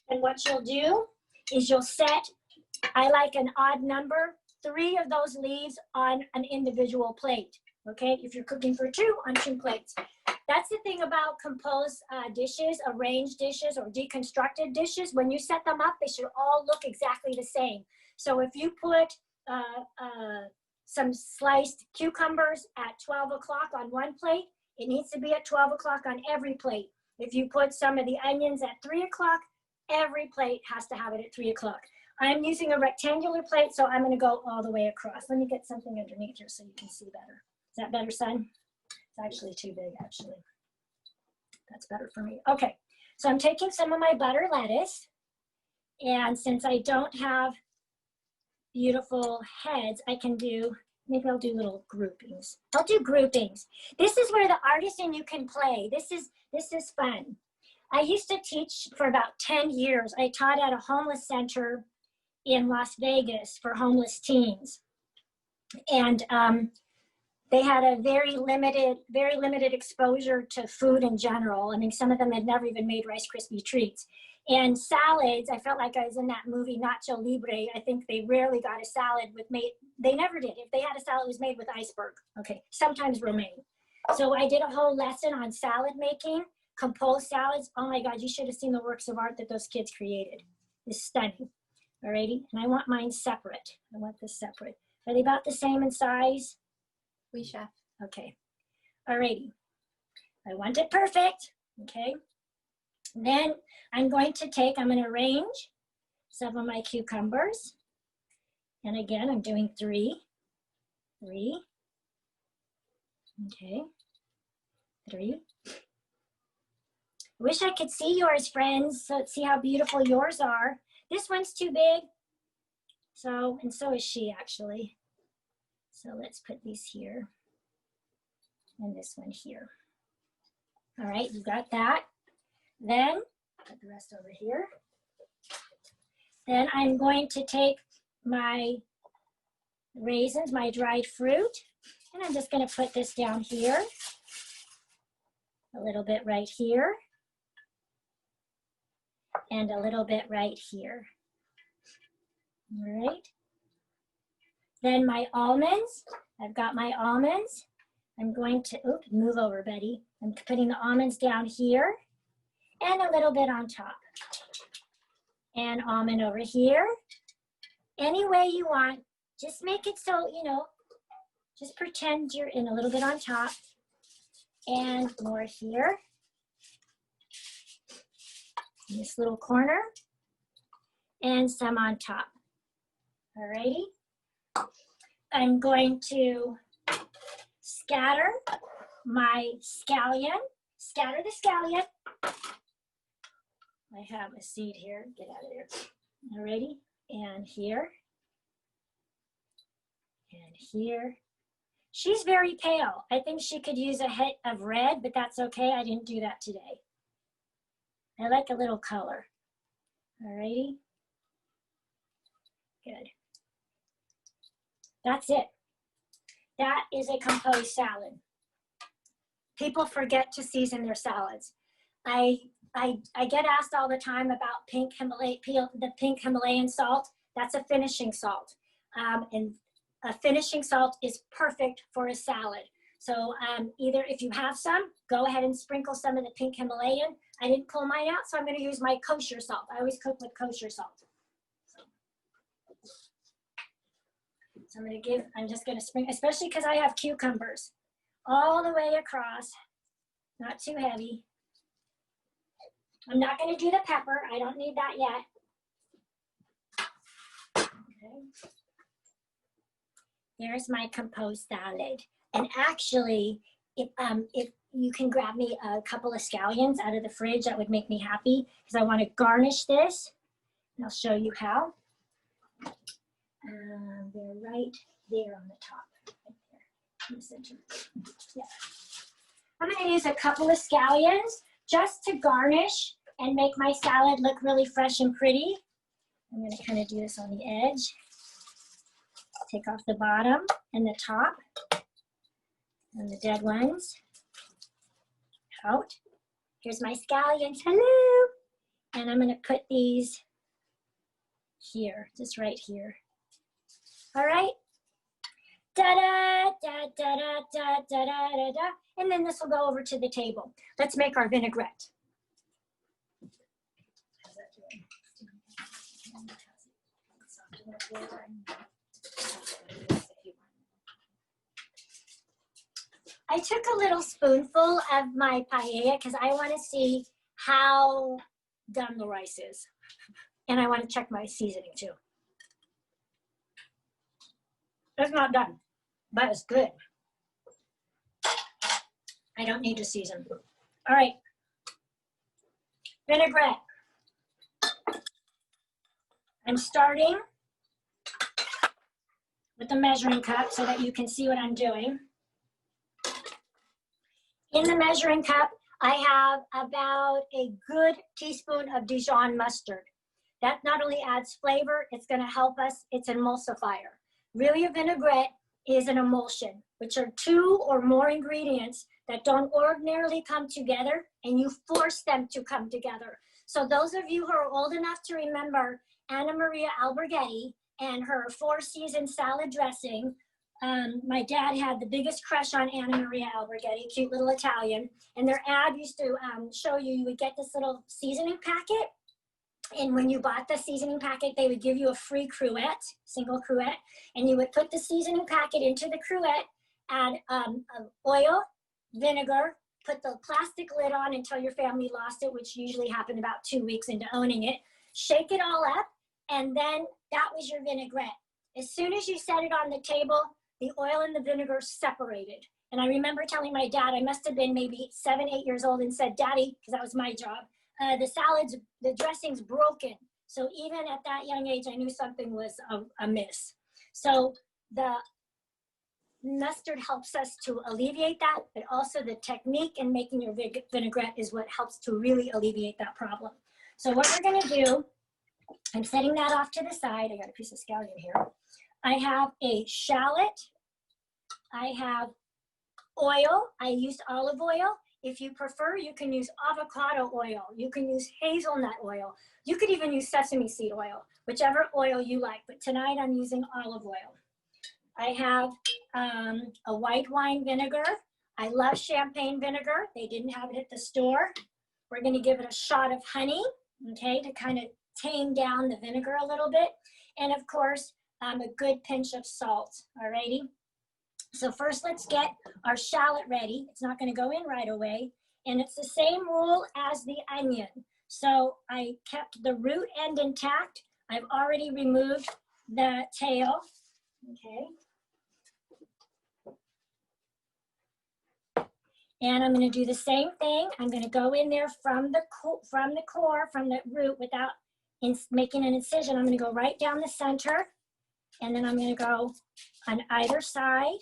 Speaker 2: and what you'll do is you'll set, I like an odd number, 3 of those leaves on an individual plate. Okay, if you're cooking for 2, on 2 plates. That's the thing about composed dishes, arranged dishes, or deconstructed dishes. When you set them up, they should all look exactly the same. So if you put some sliced cucumbers at 12 o'clock on one plate, it needs to be at 12 o'clock on every plate. If you put some of the onions at 3 o'clock, every plate has to have it at 3 o'clock. I'm using a rectangular plate, so I'm going to go all the way across. Let me get something underneath here so you can see better. Is that better, son? It's actually too big, actually. That's better for me. Okay, so I'm taking some of my butter lettuce, and since I don't have beautiful heads, I can do, maybe I'll do little groupings. I'll do groupings. This is where the artist in you can play. This is fun. I used to teach for about 10 years. I taught at a homeless center in Las Vegas for homeless teens. And they had a very limited exposure to food in general. I mean, some of them had never even made Rice Krispie treats. And salads, I felt like I was in that movie Nacho Libre. I think they rarely got a salad they never did. If they had a salad, it was made with iceberg. Okay, sometimes romaine. So I did a whole lesson on salad making, composed salads. Oh my God, you should have seen the works of art that those kids created. It's stunning. Alrighty, and I want mine separate. I want this separate. Are they about the same in size?
Speaker 3: Oui, chef.
Speaker 2: Okay, alrighty. I want it perfect, okay? Then I'm going to arrange some of my cucumbers. And again, I'm doing 3. Okay, 3. Wish I could see yours, friends. So let's see how beautiful yours are. This one's too big. And so is she, actually. So let's put these here. And this one here. All right, you got that. Then, put the rest over here. Then I'm going to take my raisins, my dried fruit, and I'm just going to put this down here. A little bit right here. And a little bit right here. All right. Then my almonds. I've got my almonds. I'm going to, move over, Betty. I'm putting the almonds down here and a little bit on top. And almond over here. Any way you want. Just make it so, just pretend you're in a little bit on top. And more here. In this little corner. And some on top. Alrighty. I'm going to scatter my scallion. Scatter the scallion. I have a seed here. Get out of there. Alrighty. And here. And here. She's very pale. I think she could use a hit of red, but that's okay. I didn't do that today. I like a little color. Alrighty. Good. That's it. That is a composed salad. People forget to season their salads. I get asked all the time about the pink Himalayan salt. That's a finishing salt. And a finishing salt is perfect for a salad. So either if you have some, go ahead and sprinkle some of the pink Himalayan. I didn't pull mine out, so I'm going to use my kosher salt. I always cook with kosher salt. So I'm just going to sprinkle, especially because I have cucumbers all the way across, not too heavy. I'm not going to do the pepper. I don't need that yet. Okay. There's my composed salad. And actually, if you can grab me a couple of scallions out of the fridge, that would make me happy because I want to garnish this. And I'll show you how. They're right there on the top, right there in the center. Yeah. I'm going to use a couple of scallions just to garnish and make my salad look really fresh and pretty. I'm going to kind of do this on the edge. Take off the bottom and the top and the dead ones out. Here's my scallions. Hello. And I'm going to put these here, just right here. All right. Da-da, da-da, da-da, da-da. And then this will go over to the table. Let's make our vinaigrette. I took a little spoonful of my paella because I want to see how done the rice is. And I want to check my seasoning too. It's not done, but it's good. I don't need to season. All right. Vinaigrette. I'm starting with a measuring cup so that you can see what I'm doing. In the measuring cup, I have about a good teaspoon of Dijon mustard. That not only adds flavor, it's going to help us. It's an emulsifier. Really, a vinaigrette is an emulsion, which are two or more ingredients that don't ordinarily come together, and you force them to come together. So those of you who are old enough to remember Anna Maria Alberghetti and her four-season salad dressing, my dad had the biggest crush on Anna Maria Alberghetti, cute little Italian, and their ad used to show you would get this little seasoning packet, and when you bought the seasoning packet, they would give you a free cruet, single cruet, and you would put the seasoning packet into the cruet, add oil, vinegar, put the plastic lid on until your family lost it, which usually happened about 2 weeks into owning it, shake it all up, and then that was your vinaigrette. As soon as you set it on the table, the oil and the vinegar separated. And I remember telling my dad, I must have been maybe 7, 8 years old, and said, Daddy, because that was my job, the dressing's broken. So even at that young age, I knew something was amiss. So the mustard helps us to alleviate that, but also the technique in making your vinaigrette is what helps to really alleviate that problem. So what we're gonna do, I'm setting that off to the side. I got a piece of scallion here. I have a shallot. I have oil. I used olive oil. If you prefer, you can use avocado oil. You can use hazelnut oil. You could even use sesame seed oil, whichever oil you like. But tonight I'm using olive oil. I have a white wine vinegar. I love champagne vinegar. They didn't have it at the store. We're going to give it a shot of honey, okay, to kind of tame down the vinegar a little bit. And of course, a good pinch of salt, all righty? So first let's get our shallot ready. It's not gonna go in right away. And it's the same rule as the onion. So I kept the root end intact. I've already removed the tail, okay? And I'm gonna do the same thing. I'm gonna go in there from the root without making an incision. I'm gonna go right down the center. And then I'm going to go on either side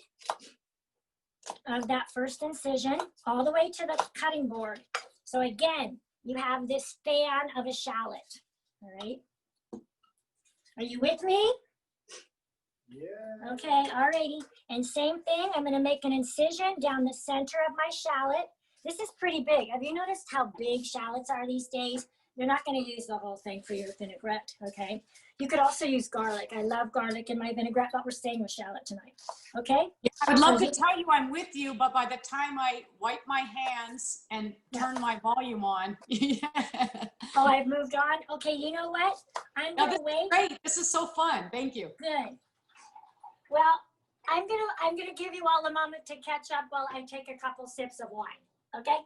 Speaker 2: of that first incision all the way to the cutting board. So again, you have this fan of a shallot, all right? Are you with me? Yeah. Okay, all righty. And same thing, I'm going to make an incision down the center of my shallot. This is pretty big. Have you noticed how big shallots are these days? You're not going to use the whole thing for your vinaigrette, okay? You could also use garlic. I love garlic in my vinaigrette, but we're staying with shallot tonight, okay?
Speaker 1: Yeah, I would love to tell you I'm with you, but by the time I wipe my hands and turn my volume on.
Speaker 2: Oh, I've moved on? Okay, you know what? I'm going to wait.
Speaker 1: Great, this is so fun. Thank you.
Speaker 2: Good. Well, I'm gonna give you all a moment to catch up while I take a couple sips of wine, okay?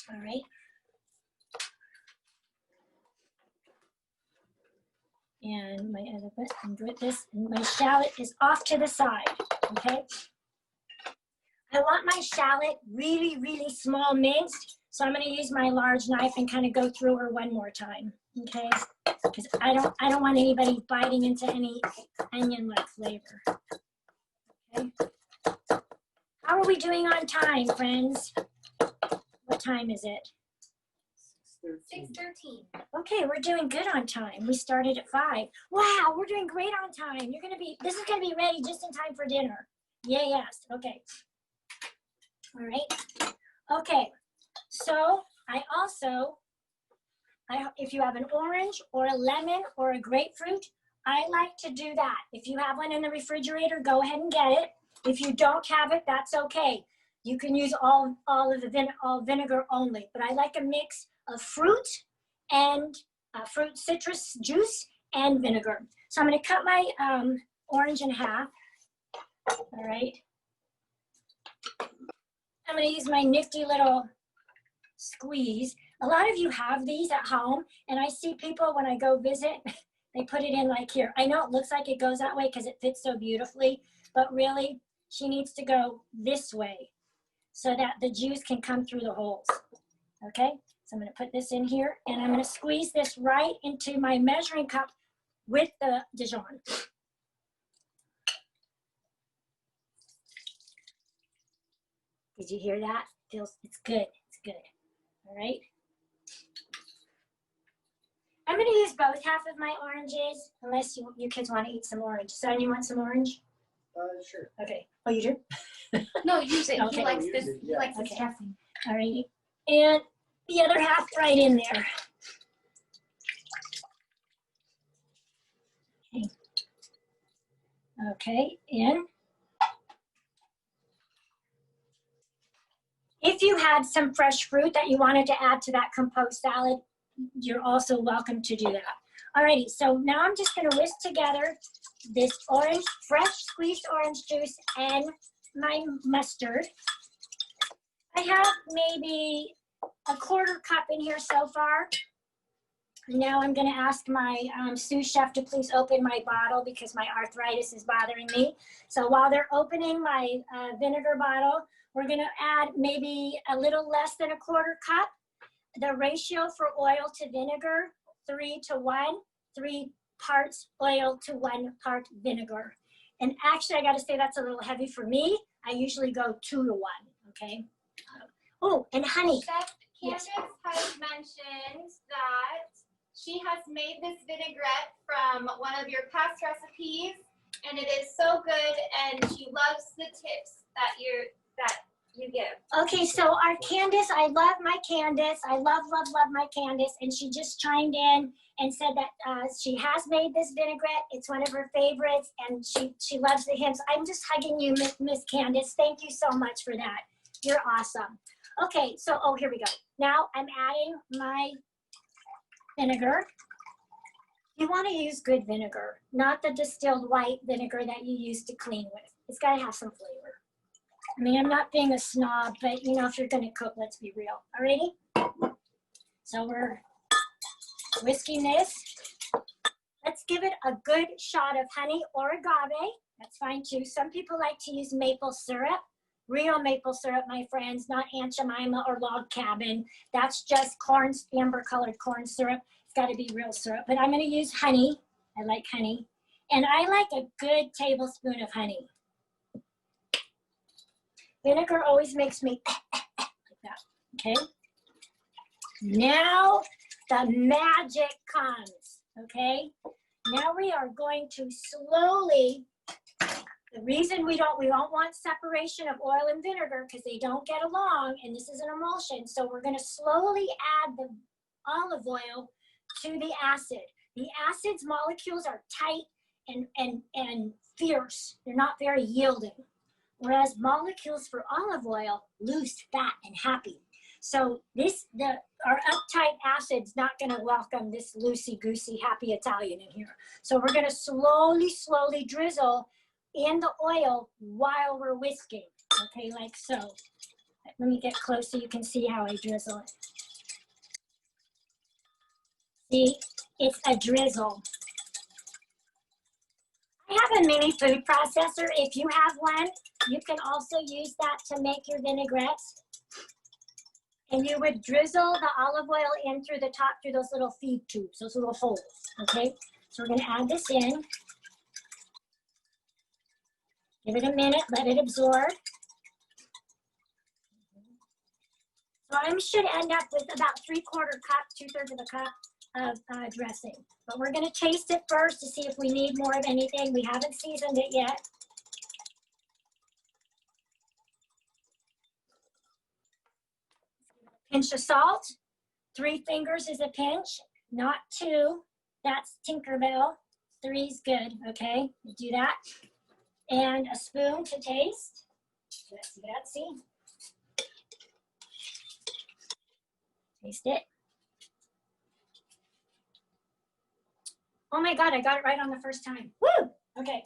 Speaker 2: All right. And my other bit, and with this, and my shallot is off to the side, okay? I want my shallot really, really small minced, so I'm gonna use my large knife and kind of go through her one more time, okay? Because I don't want anybody biting into any onion-like flavor, okay? How are we doing on time, friends? What time is it?
Speaker 3: 6:13.
Speaker 2: Okay, we're doing good on time. We started at 5. Wow, we're doing great on time. This is gonna be ready just in time for dinner. Yeah, yes, okay. All right, okay. So if you have an orange or a lemon or a grapefruit, I like to do that. If you have one in the refrigerator, go ahead and get it. If you don't have it, that's okay. You can use all vinegar only, but I like a mix of fruit and fruit citrus juice and vinegar. So I'm going to cut my orange in half. All right. I'm going to use my nifty little squeeze. A lot of you have these at home, and I see people when I go visit, they put it in like here. I know it looks like it goes that way because it fits so beautifully, but really she needs to go this way so that the juice can come through the holes. Okay, so I'm going to put this in here, and I'm going to squeeze this right into my measuring cup with the Dijon. Did you hear that? It's good. It's good. All right. I'm going to use both half of my oranges, unless you kids want to eat some orange. Son, you want some orange?
Speaker 4: Sure.
Speaker 2: Okay. Oh, you do?
Speaker 3: No, use it.
Speaker 2: Okay.
Speaker 3: He likes this.
Speaker 4: Use it,
Speaker 3: He
Speaker 4: yeah.
Speaker 3: likes this
Speaker 2: Okay.
Speaker 3: dressing.
Speaker 2: All righty. And the other half right in there. Okay. Okay, in. If you had some fresh fruit that you wanted to add to that compost salad, you're also welcome to do that. Alrighty, so now I'm just gonna whisk together this orange, fresh squeezed orange juice and my mustard. I have maybe a quarter cup in here so far. Now I'm gonna ask my sous chef to please open my bottle because my arthritis is bothering me. So while they're opening my vinegar bottle, we're gonna add maybe a little less than a quarter cup. The ratio for oil to vinegar, 3 to 1, 3 parts oil to 1 part vinegar. And actually, I gotta say that's a little heavy for me. I usually go 2 to 1, okay? Oh, and honey.
Speaker 5: Chef
Speaker 2: Yes.
Speaker 5: Candace has mentioned that she has made this vinaigrette from one of your past recipes, and it is so good, and she loves the tips that you give.
Speaker 2: Okay, so our Candace, I love my Candace. I love my Candace. And she just chimed in and said that she has made this vinaigrette. It's one of her favorites, and she loves the hymns. I'm just hugging you, Miss Candace. Thank you so much for that. You're awesome. Okay, so, oh, here we go. Now I'm adding my vinegar. You want to use good vinegar, not the distilled white vinegar that you use to clean with. It's got to have some flavor. I mean, I'm not being a snob, but you know, if you're gonna cook, let's be real. Alrighty? So we're whisking this. Let's give it a good shot of honey or agave. That's fine too. Some people like to use maple syrup. Real maple syrup, my friends, not Aunt Jemima or Log Cabin. That's just corn, amber-colored corn syrup. It's gotta be real syrup. But I'm gonna use honey. I like honey. And I like a good tablespoon of honey. Vinegar always makes me like that, okay? Now the magic comes, okay? Now we are going to slowly, the reason we don't want separation of oil and vinegar because they don't get along, and this is an emulsion, so we're gonna slowly add the olive oil to the acid. The acid's molecules are tight and fierce. They're not very yielding. Whereas molecules for olive oil, loose, fat, and happy. So our uptight acid's not gonna welcome this loosey-goosey, happy Italian in here. So we're gonna slowly drizzle in the oil while we're whisking, okay, like so. Let me get close so you can see how I drizzle it. See, it's a drizzle. I have a mini food processor. If you have one, you can also use that to make your vinaigrettes. And you would drizzle the olive oil in through the top, through those little feed tubes, those little holes, okay? So we're gonna add this in. Give it a minute, let it absorb. So I should end up with about 3/4 cup, 2/3 of a cup of dressing. But we're gonna taste it first to see if we need more of anything. We haven't seasoned it yet. Pinch of salt. 3 fingers is a pinch, not 2. That's Tinkerbell. 3's good, okay? You do that. And a spoon to taste. Grazie. Taste it. Oh my God, I got it right on the first time. Woo! Okay.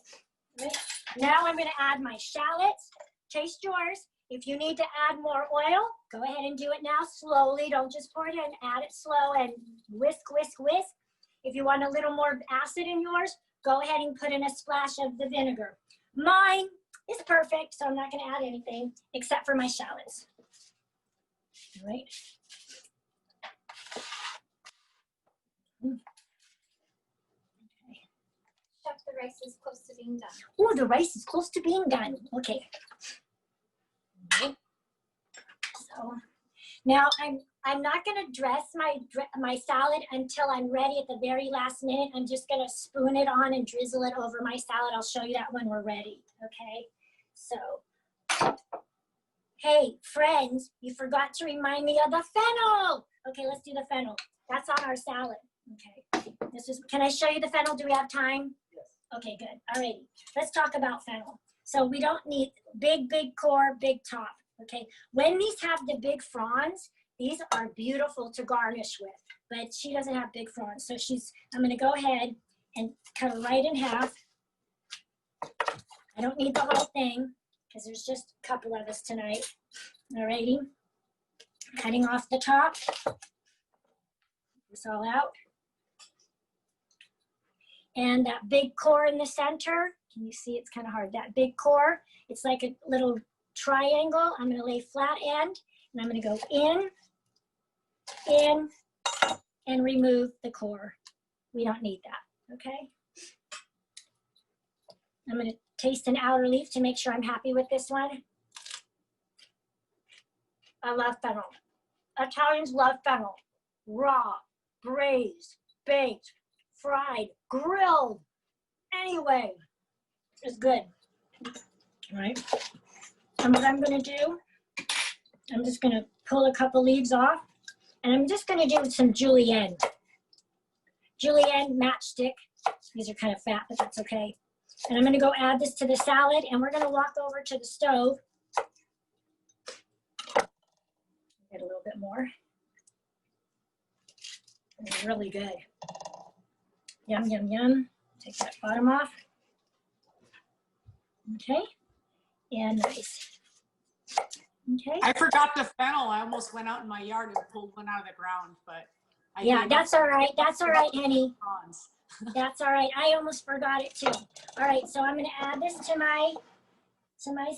Speaker 2: Now I'm gonna add my shallots. Taste yours. If you need to add more oil, go ahead and do it now slowly. Don't just pour it in, add it slow and whisk, whisk, whisk. If you want a little more acid in yours, go ahead and put in a splash of the vinegar. Mine is perfect, so I'm not gonna add anything except for my shallots. All right.
Speaker 5: Chef, the rice is close to being done.
Speaker 2: Oh, the rice is close to being done. Okay. So now I'm not going to dress my salad until I'm ready at the very last minute. I'm just going to spoon it on and drizzle it over my salad. I'll show you that when we're ready. Okay. So, hey friends, you forgot to remind me of the fennel. Okay, let's do the fennel. That's on our salad. Okay. Can I show you the fennel? Do we have time? Yes. Okay, good. All right. Let's talk about fennel. So we don't need big core, big top. Okay, when these have the big fronds, these are beautiful to garnish with, but she doesn't have big fronds. So I'm gonna go ahead and cut her right in half. I don't need the whole thing because there's just a couple of us tonight. Alrighty, cutting off the top, this all out. And that big core in the center, can you see? It's kind of hard. That big core, it's like a little triangle. I'm going to lay flat end, and I'm going to go in, and remove the core. We don't need that, okay? I'm going to taste an outer leaf to make sure I'm happy with this one. I love fennel. Italians love fennel. Raw, braised, baked, fried, grilled. Anyway, it's good. All right. And what I'm going to do, I'm just going to pull a couple leaves off, and I'm just going to do some julienne. Julienne matchstick. These are kind of fat, but that's okay. And I'm going to go add this to the salad, and we're going to walk over to the stove. Get a little bit more. It's really good. Yum, yum, yum. Take that bottom off. Okay. And nice. Okay.
Speaker 1: I forgot the fennel. I almost went out in my yard and pulled one out of the ground, but
Speaker 2: yeah, that's all right. That's all right, honey. That's all right. I almost forgot it too. All right, so I'm going to add this to my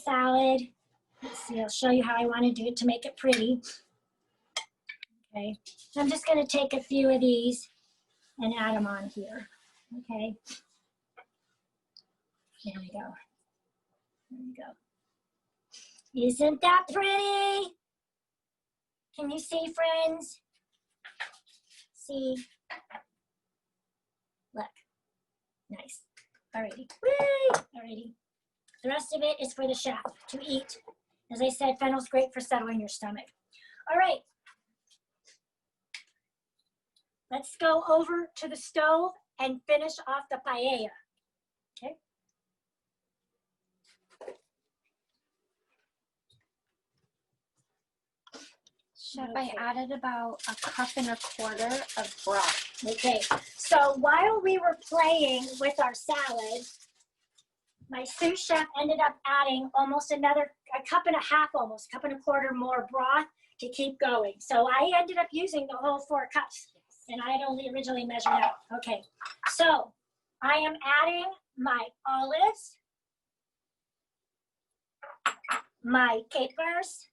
Speaker 2: salad. Let's see. I'll show you how I want to do it to make it pretty. Okay. I'm just going to take a few of these and add them on here. Okay. There we go. There we go. Isn't that pretty? Can you see, friends? See? Look. Nice. Alrighty. Whee! Alrighty. The rest of it is for the chef to eat. As I said, fennel's great for settling your stomach. All right. Let's go over to the stove and finish off the paella. Okay.
Speaker 3: Chef, I added about 1.25 cups of broth.
Speaker 2: Okay, so while we were playing with our salad, my sous chef ended up adding almost a cup and a half, almost a cup and a quarter more broth to keep going. So I ended up using the whole 4 cups, and I had only originally measured out. Okay, so I am adding my olives, my capers.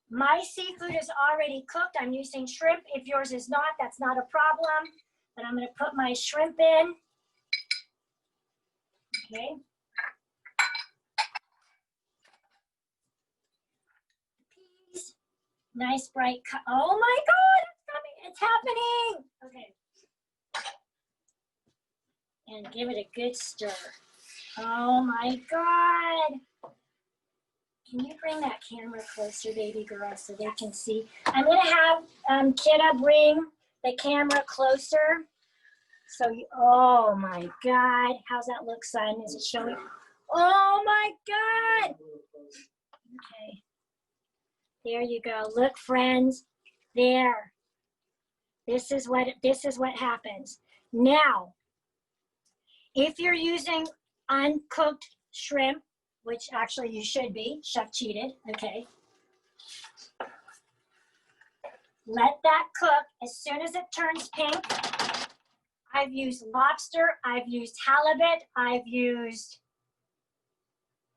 Speaker 2: My seafood is already cooked. I'm using shrimp. If yours is not, that's not a problem. But I'm going to put my shrimp in. Okay. Peas. Nice bright color. Oh my God, it's coming. It's happening. Okay. And give it a good stir. Oh my God. Can you bring that camera closer, baby girl, so they can see? I'm going to have Kidda bring the camera closer. So, oh my God. How's that look, son? Is it showing? Oh my God. Okay. There you go. Look, friends. There. This is what happens. Now, if you're using uncooked shrimp, which actually you should be, chef cheated, okay. Let that cook. As soon as it turns pink, I've used lobster, I've used halibut, I've used,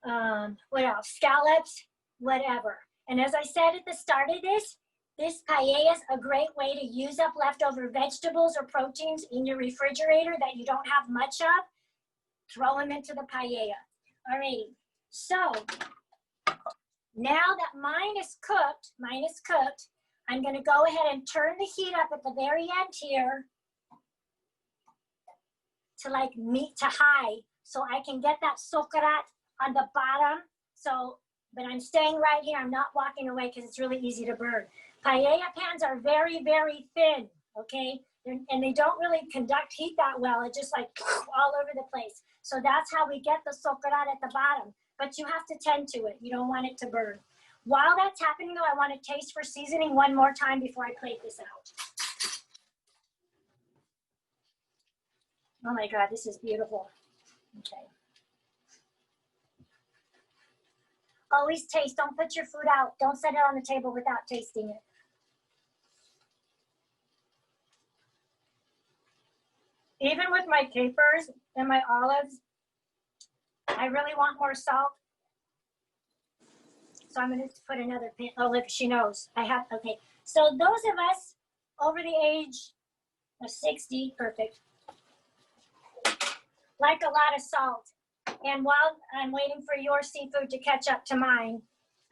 Speaker 2: what else, scallops, whatever. And as I said at the start of this paella is a great way to use up leftover vegetables or proteins in your refrigerator that you don't have much of. Throw them into the paella. All right. So now that mine is cooked, I'm going to go ahead and turn the heat up at the very end here to like to high, so I can get that socarat on the bottom. So, but I'm staying right here. I'm not walking away because it's really easy to burn. Paella pans are very, very thin, okay? And they don't really conduct heat that well. It's just like all over the place. So that's how we get the socarat at the bottom. But you have to tend to it. You don't want it to burn. While that's happening though, I want to taste for seasoning one more time before I plate this out. Oh my God, this is beautiful. Okay. Always taste, don't put your food out. Don't set it on the table without tasting it. Even with my capers and my olives, I really want more salt. So I'm going to put another pin. Oh, look, she knows. I have, okay. So those of us over the age of 60, perfect, like a lot of salt. And while I'm waiting for your seafood to catch up to mine,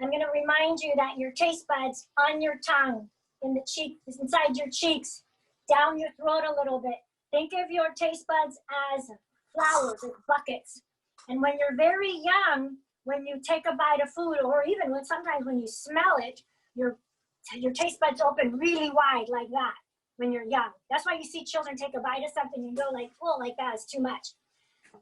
Speaker 2: I'm going to remind you that your taste buds on your tongue, in the cheek, inside your cheeks, down your throat a little bit. Think of your taste buds as flowers, as buckets. And when you're very young, when you take a bite of food, or even sometimes when you smell it, your taste buds open really wide like that when you're young. That's why you see children take a bite of something and go like, oh, like that is too much.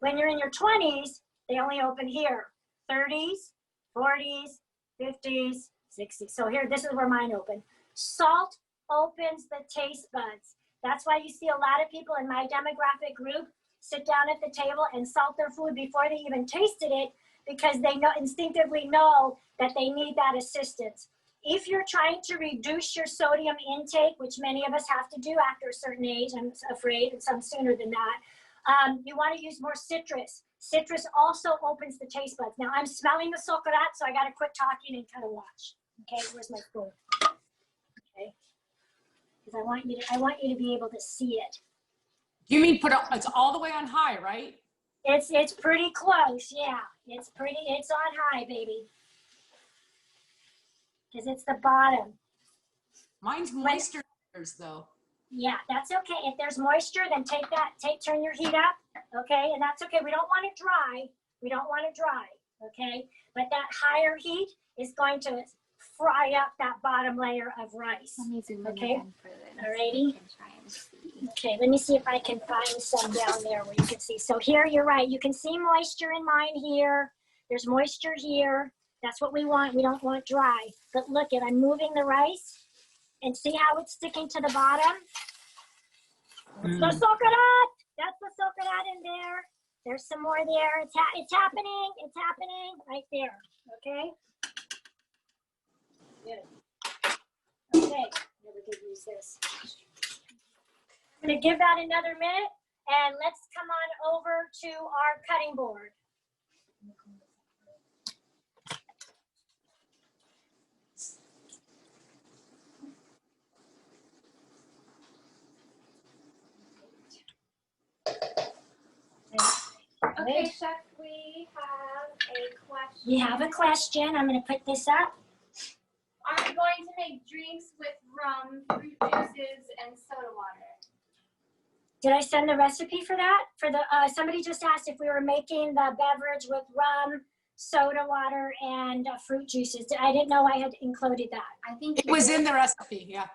Speaker 2: When you're in your 20s, they only open here. 30s, 40s, 50s, 60s. So here, this is where mine open. Salt opens the taste buds. That's why you see a lot of people in my demographic group sit down at the table and salt their food before they even tasted it, because they instinctively know that they need that assistance. If you're trying to reduce your sodium intake, which many of us have to do after a certain age, I'm afraid, and some sooner than that, you want to use more citrus. Citrus also opens the taste buds. Now I'm smelling the socarat, so I got to quit talking and kind of watch. Okay, where's my spoon? Okay, because I want you to be able to see it.
Speaker 1: You mean it's all the way on high, right?
Speaker 2: It's pretty close, yeah. It's on high, baby. Because it's the bottom.
Speaker 1: Mine's moisture though.
Speaker 2: Yeah, that's okay. If there's moisture, then turn your heat up, okay? And that's okay. We don't want it dry. We don't want it dry, okay? But that higher heat is going to fry up that bottom layer of rice.
Speaker 3: Let me zoom in
Speaker 2: okay?
Speaker 3: again for this.
Speaker 2: Alrighty.
Speaker 3: Try and see.
Speaker 2: Okay, let me see if I can find some down there where you can see. So here, you're right. You can see moisture in mine here. There's moisture here. That's what we want. We don't want dry. But look, I'm moving the rice. And see how it's sticking to the bottom? It's the socarat. That's the coconut in there. There's some more there. It's happening. It's happening right there. Okay. Good. Okay. Never did use this. I'm going to give that another minute, and let's come on over to our cutting board.
Speaker 5: Okay, Chef, we have a question.
Speaker 2: We have a question. I'm going to put this up.
Speaker 5: Are we going to make drinks with rum, fruit juices, and soda water?
Speaker 2: Did I send the recipe for that? For the somebody just asked if we were making the beverage with rum, soda water, and fruit juices. I didn't know I had included that.
Speaker 3: I think
Speaker 1: It was in the recipe, yeah.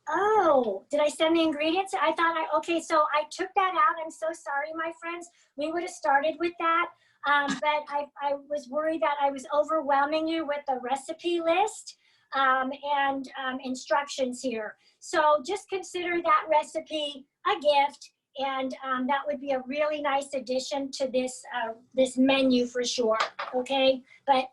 Speaker 2: Oh, did I send the ingredients? I thought okay, so I took that out. I'm so sorry, my friends. We would have started with that, but I was worried that I was overwhelming you with the recipe list and instructions here. So just consider that recipe a gift, and that would be a really nice addition to this, this menu for sure, okay? But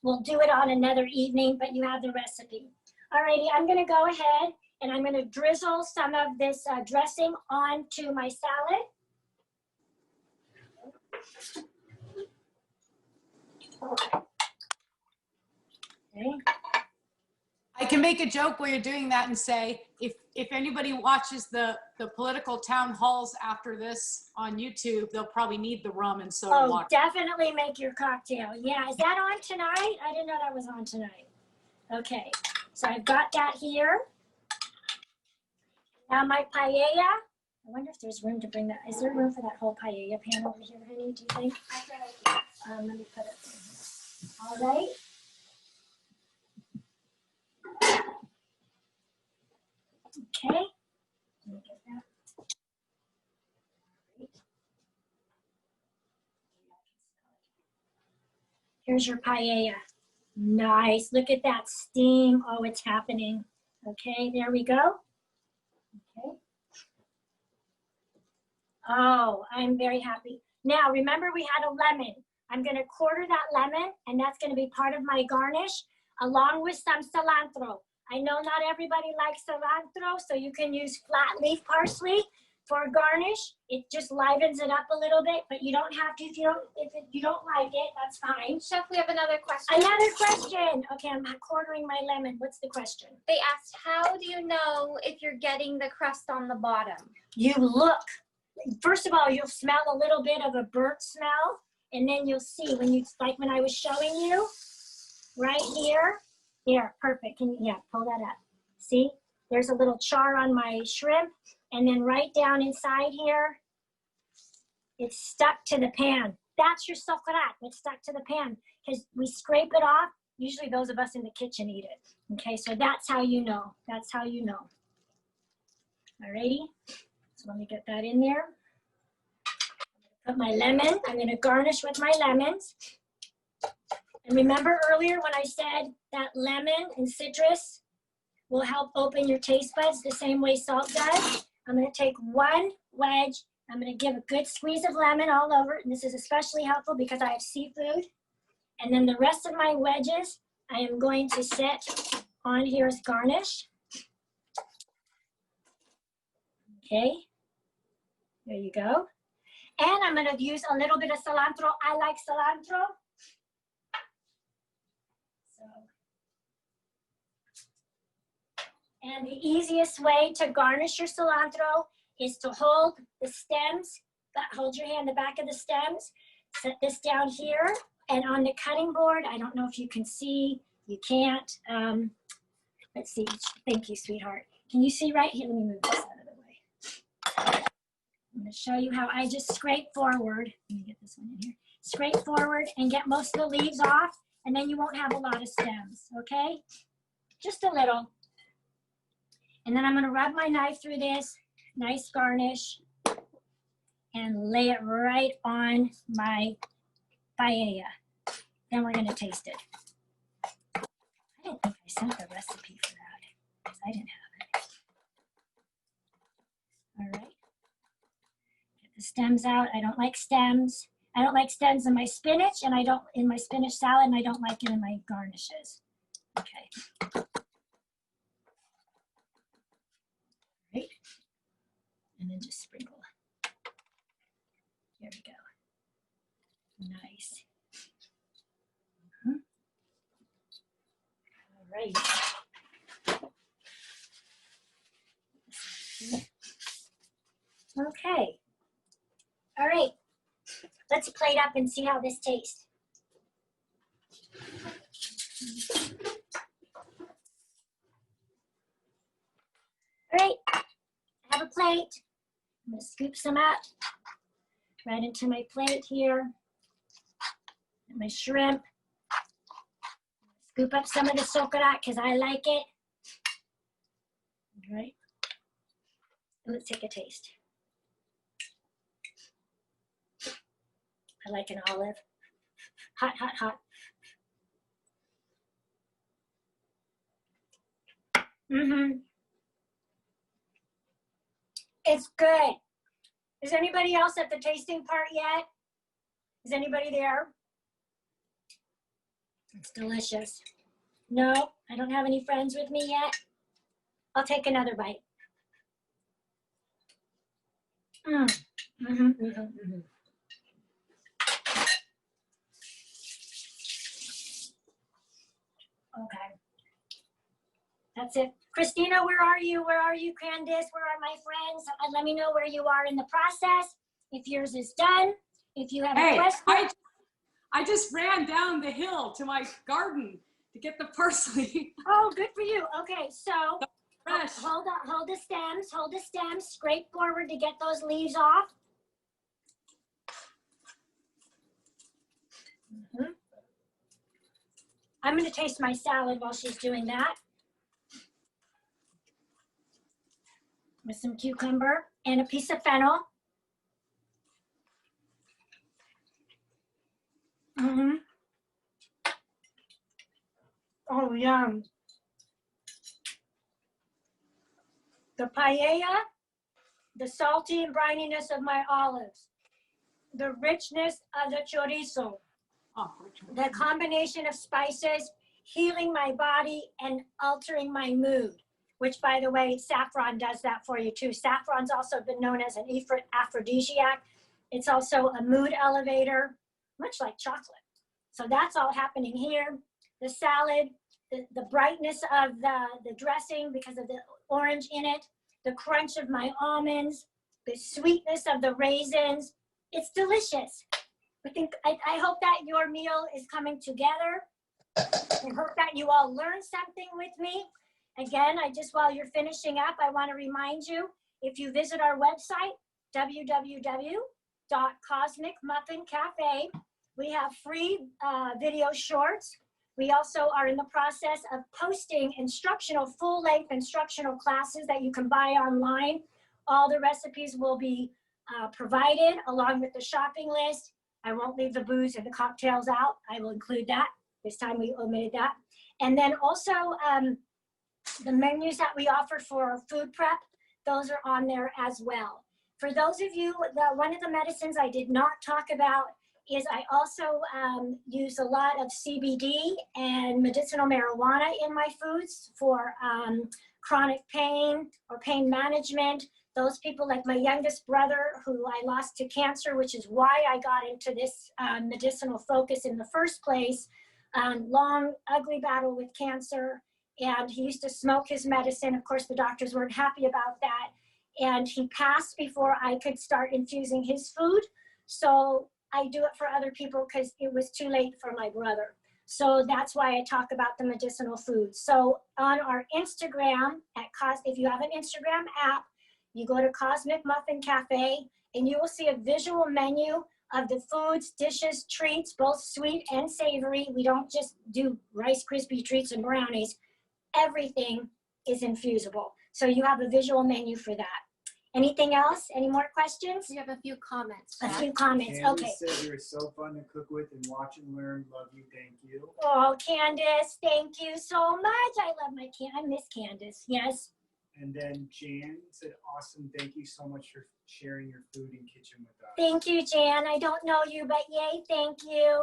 Speaker 2: we'll do it on another evening, but you have the recipe. Alrighty, I'm gonna go ahead and I'm gonna drizzle some of this dressing onto my salad. Okay.
Speaker 1: I can make a joke while you're doing that and say, if anybody watches the political town halls after this on YouTube, they'll probably need the rum and soda water.
Speaker 2: Definitely make your cocktail. Yeah, is that on tonight? I didn't know that was on tonight. Okay, so I've got that here. Now my paella. I wonder if there's room to bring that. Is there room for that whole paella pan over here, honey? Do you think? Let me put it in. All right. Okay. Let me get that. Here's your paella. Nice. Look at that steam. Oh, it's happening. Okay, there we go. Okay. Oh, I'm very happy. Now, remember we had a lemon. I'm going to quarter that lemon, and that's going to be part of my garnish, along with some cilantro. I know not everybody likes cilantro, so you can use flat leaf parsley for garnish. It just livens it up a little bit, but you don't have to if you don't like it. That's fine.
Speaker 5: Chef, we have another question.
Speaker 2: Another question. Okay, I'm quartering my lemon. What's the question?
Speaker 5: They asked, how do you know if you're getting the crust on the bottom?
Speaker 2: You look. First of all, you'll smell a little bit of a burnt smell, and then you'll see when I was showing you right here. Here, perfect. Can you, pull that up. See, there's a little char on my shrimp, and then right down inside here, it's stuck to the pan. That's your socorat. It's stuck to the pan because we scrape it off. Usually those of us in the kitchen eat it. Okay, so that's how you know. That's how you know. Alrighty, so let me get that in there. Put my lemon. I'm going to garnish with my lemons. And remember earlier when I said that lemon and citrus will help open your taste buds the same way salt does? I'm going to take one wedge. I'm going to give a good squeeze of lemon all over it. And this is especially helpful because I have seafood. And then the rest of my wedges, I am going to set on here as garnish. Okay, there you go. And I'm going to use a little bit of cilantro. I like cilantro. And the easiest way to garnish your cilantro is to hold the stems, hold your hand the back of the stems, set this down here, and on the cutting board, I don't know if you can see, you can't. Let's see, thank you, sweetheart. Can you see right here? Let me move this out of the way. I'm gonna show you how I just scrape forward. Let me get this one in here. Scrape forward and get most of the leaves off, and then you won't have a lot of stems, okay? Just a little. And then I'm gonna rub my knife through this, nice garnish, and lay it right on my paella. Then we're gonna taste it. I didn't think I sent the recipe for that, because I didn't have it. All right. Get the stems out. I don't like stems. I don't like stems in my spinach, and I don't in my spinach salad, and I don't like it in my garnishes. Okay. Right. And then just sprinkle. Here we go. Nice. All right. Okay. All right. Let's plate up and see how this tastes. All right. I have a plate. I'm going to scoop some up right into my plate here. And my shrimp. Scoop up some of the socorat because I like it. All right. Let's take a taste. I like an olive. Hot, hot, hot. It's good. Is anybody else at the tasting part yet? Is anybody there? It's delicious. No, I don't have any friends with me yet. I'll take another bite. Okay. That's it. Kristina, where are you? Where are you, Candice? Where are my friends? Let me know where you are in the process. If yours is done, if you have a question.
Speaker 1: I just ran down the hill to my garden to get the parsley.
Speaker 2: Oh, good for you. Okay, so
Speaker 1: Fresh.
Speaker 2: hold the stems, scrape forward to get those leaves off. I'm going to taste my salad while she's doing that. With some cucumber and a piece of fennel. Oh, yum. The paella, the salty and brininess of my olives, the richness of the chorizo, the combination of spices, healing my body and altering my mood, which, by the way, saffron does that for you too. Saffron's also been known as an aphrodisiac. It's also a mood elevator, much like chocolate. So that's all happening here. The salad, the brightness of the dressing because of the orange in it, the crunch of my almonds, the sweetness of the raisins. It's delicious. I hope that your meal is coming together. I hope that you all learned something with me. Again, while you're finishing up, I want to remind you, if you visit our website, www.cosmicmuffincafe, we have free video shorts. We also are in the process of posting full-length instructional classes that you can buy online. All the recipes will be provided along with the shopping list. I won't leave the booze and the cocktails out. I will include that. This time we omitted that. And then also the menus that we offer for food prep, those are on there as well. For those of you, one of the medicines I did not talk about is I also use a lot of CBD and medicinal marijuana in my foods for chronic pain or pain management. Those people like my youngest brother who I lost to cancer, which is why I got into this medicinal focus in the first place. Long, ugly battle with cancer. And he used to smoke his medicine. Of course, the doctors weren't happy about that. And he passed before I could start infusing his food. So I do it for other people because it was too late for my brother. So that's why I talk about the medicinal foods. So on our Instagram, if you have an Instagram app, you go to Cosmic Muffin Cafe and you will see a visual menu of the foods, dishes, treats, both sweet and savory. We don't just do Rice Krispie treats and brownies. Everything is infusible. So you have a visual menu for that. Anything else? Any more questions?
Speaker 3: We have a few comments.
Speaker 2: A few comments,
Speaker 4: Candice
Speaker 2: okay.
Speaker 4: said you're so fun to cook with and watch and learn. Love you, thank you.
Speaker 2: Oh, Candice, thank you so much. I love I miss Candice, yes.
Speaker 4: And then Jan said, awesome. Thank you so much for sharing your food and kitchen with us.
Speaker 2: Thank you, Jan. I don't know you, but yay, thank you.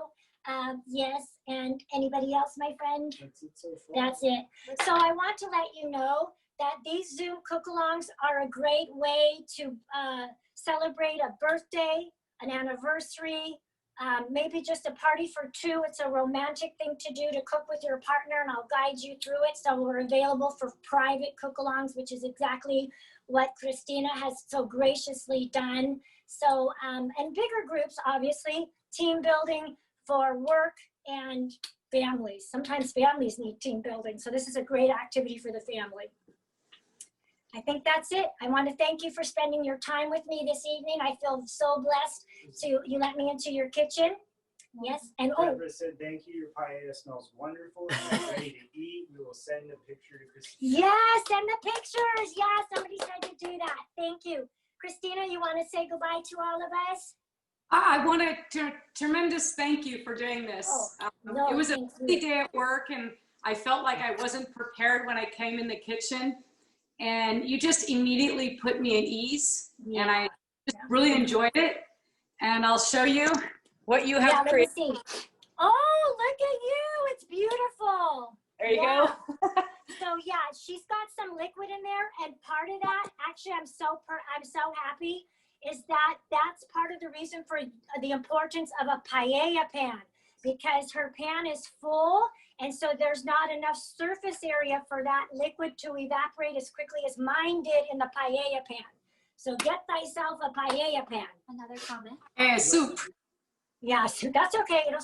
Speaker 2: Yes, and anybody else, my friend?
Speaker 4: That's it so far.
Speaker 2: That's it. So I want to let you know that these Zoom cook-alongs are a great way to celebrate a birthday, an anniversary, maybe just a party for two. It's a romantic thing to do, to cook with your partner, and I'll guide you through it. So we're available for private cook-alongs, which is exactly what Kristina has so graciously done. So, and bigger groups, obviously, team building for work and families. Sometimes families need team building. So this is a great activity for the family. I think that's it. I want to thank you for spending your time with me this evening. I feel so blessed to you let me into your kitchen. Yes, and oh,
Speaker 4: Deborah said, thank you. Your paella smells wonderful and we're ready to eat. We will send a picture to Kristina.
Speaker 2: yes, send the pictures. Yeah, somebody said to do that. Thank you. Kristina, you want to say goodbye to all of us?
Speaker 1: I want to tremendous thank you for doing this.
Speaker 2: No,
Speaker 1: It was a
Speaker 2: thank you.
Speaker 1: busy day at work, and I felt like I wasn't prepared when I came in the kitchen. And you just immediately put me at ease, and I just really enjoyed it. And I'll show you what you have
Speaker 2: Let me
Speaker 1: created.
Speaker 2: see. Oh, look at you. It's beautiful.
Speaker 1: There you
Speaker 2: Yeah.
Speaker 1: go.
Speaker 2: So yeah, she's got some liquid in there, and part of that, actually, I'm so happy, is that that's part of the reason for the importance of a paella pan, because her pan is full, and so there's not enough surface area for that liquid to evaporate as quickly as mine did in the paella pan. So get thyself a paella pan.
Speaker 3: Another comment.
Speaker 1: And soup.
Speaker 2: Yeah, so that's okay. It'll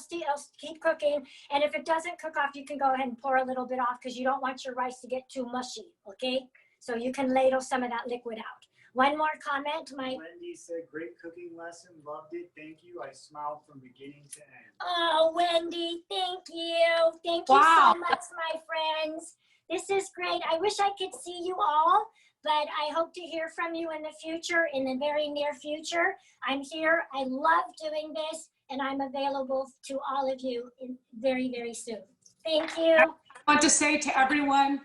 Speaker 2: keep cooking. And if it doesn't cook off, you can go ahead and pour a little bit off, because you don't want your rice to get too mushy, okay? So you can ladle some of that liquid out. One more comment,
Speaker 4: Wendy said, great cooking lesson. Loved it. Thank you. I smiled from beginning to end.
Speaker 2: Oh, Wendy, thank you. Thank you
Speaker 1: Wow.
Speaker 2: so much, my friends. This is great. I wish I could see you all, but I hope to hear from you in the future, in the very near future. I'm here. I love doing this, and I'm available to all of you very, very soon. Thank you.
Speaker 1: I want to say to everyone,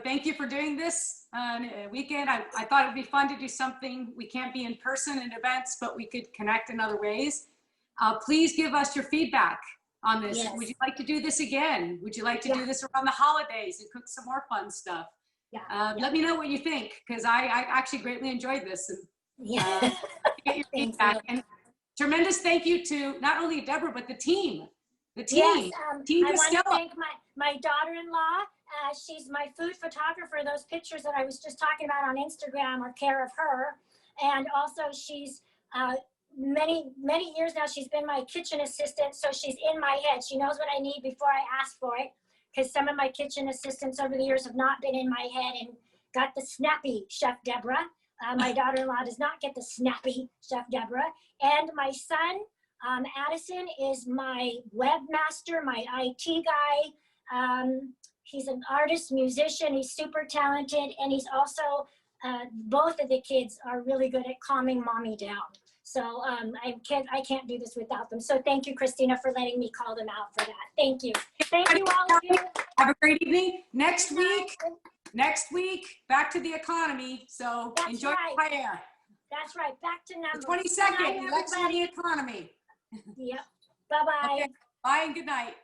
Speaker 1: thank you for doing this weekend. I thought it'd be fun to do something. We can't be in person in events, but we could connect in other ways. Please give us your feedback on this.
Speaker 2: Yes.
Speaker 1: Would you like to do this again? Would you like to do this around the holidays and cook some more fun stuff? Let me know what you think, because I actually greatly enjoyed this. And get your feedback. And tremendous thank you to not only Deborah, but the team. The team.
Speaker 2: Yes,
Speaker 1: Team
Speaker 2: I want to
Speaker 1: Costello.
Speaker 2: thank my daughter-in-law. She's my food photographer. Those pictures that I was just talking about on Instagram are care of her. And also she's many years now, she's been my kitchen assistant. So she's in my head. She knows what I need before I ask for it, because some of my kitchen assistants over the years have not been in my head and got the snappy Chef Deborah. My daughter-in-law does not get the snappy Chef Deborah. And my son, Addison, is my webmaster, my IT guy. He's an artist, musician. He's super talented. And he's also, both of the kids are really good at calming mommy down. So I can't do this without them. So thank you, Kristina, for letting me call them out for that. Thank you. Thank you, all of you.
Speaker 1: Have a great evening. Next week, back to the economy. So
Speaker 2: That's
Speaker 1: enjoy
Speaker 2: right.
Speaker 1: the paella.
Speaker 2: That's right. Back to numbers.
Speaker 1: The 22nd,
Speaker 2: Good night,
Speaker 1: election of the
Speaker 2: everybody.
Speaker 1: economy.
Speaker 2: Yep. Bye-bye.
Speaker 1: Okay. Bye and good night.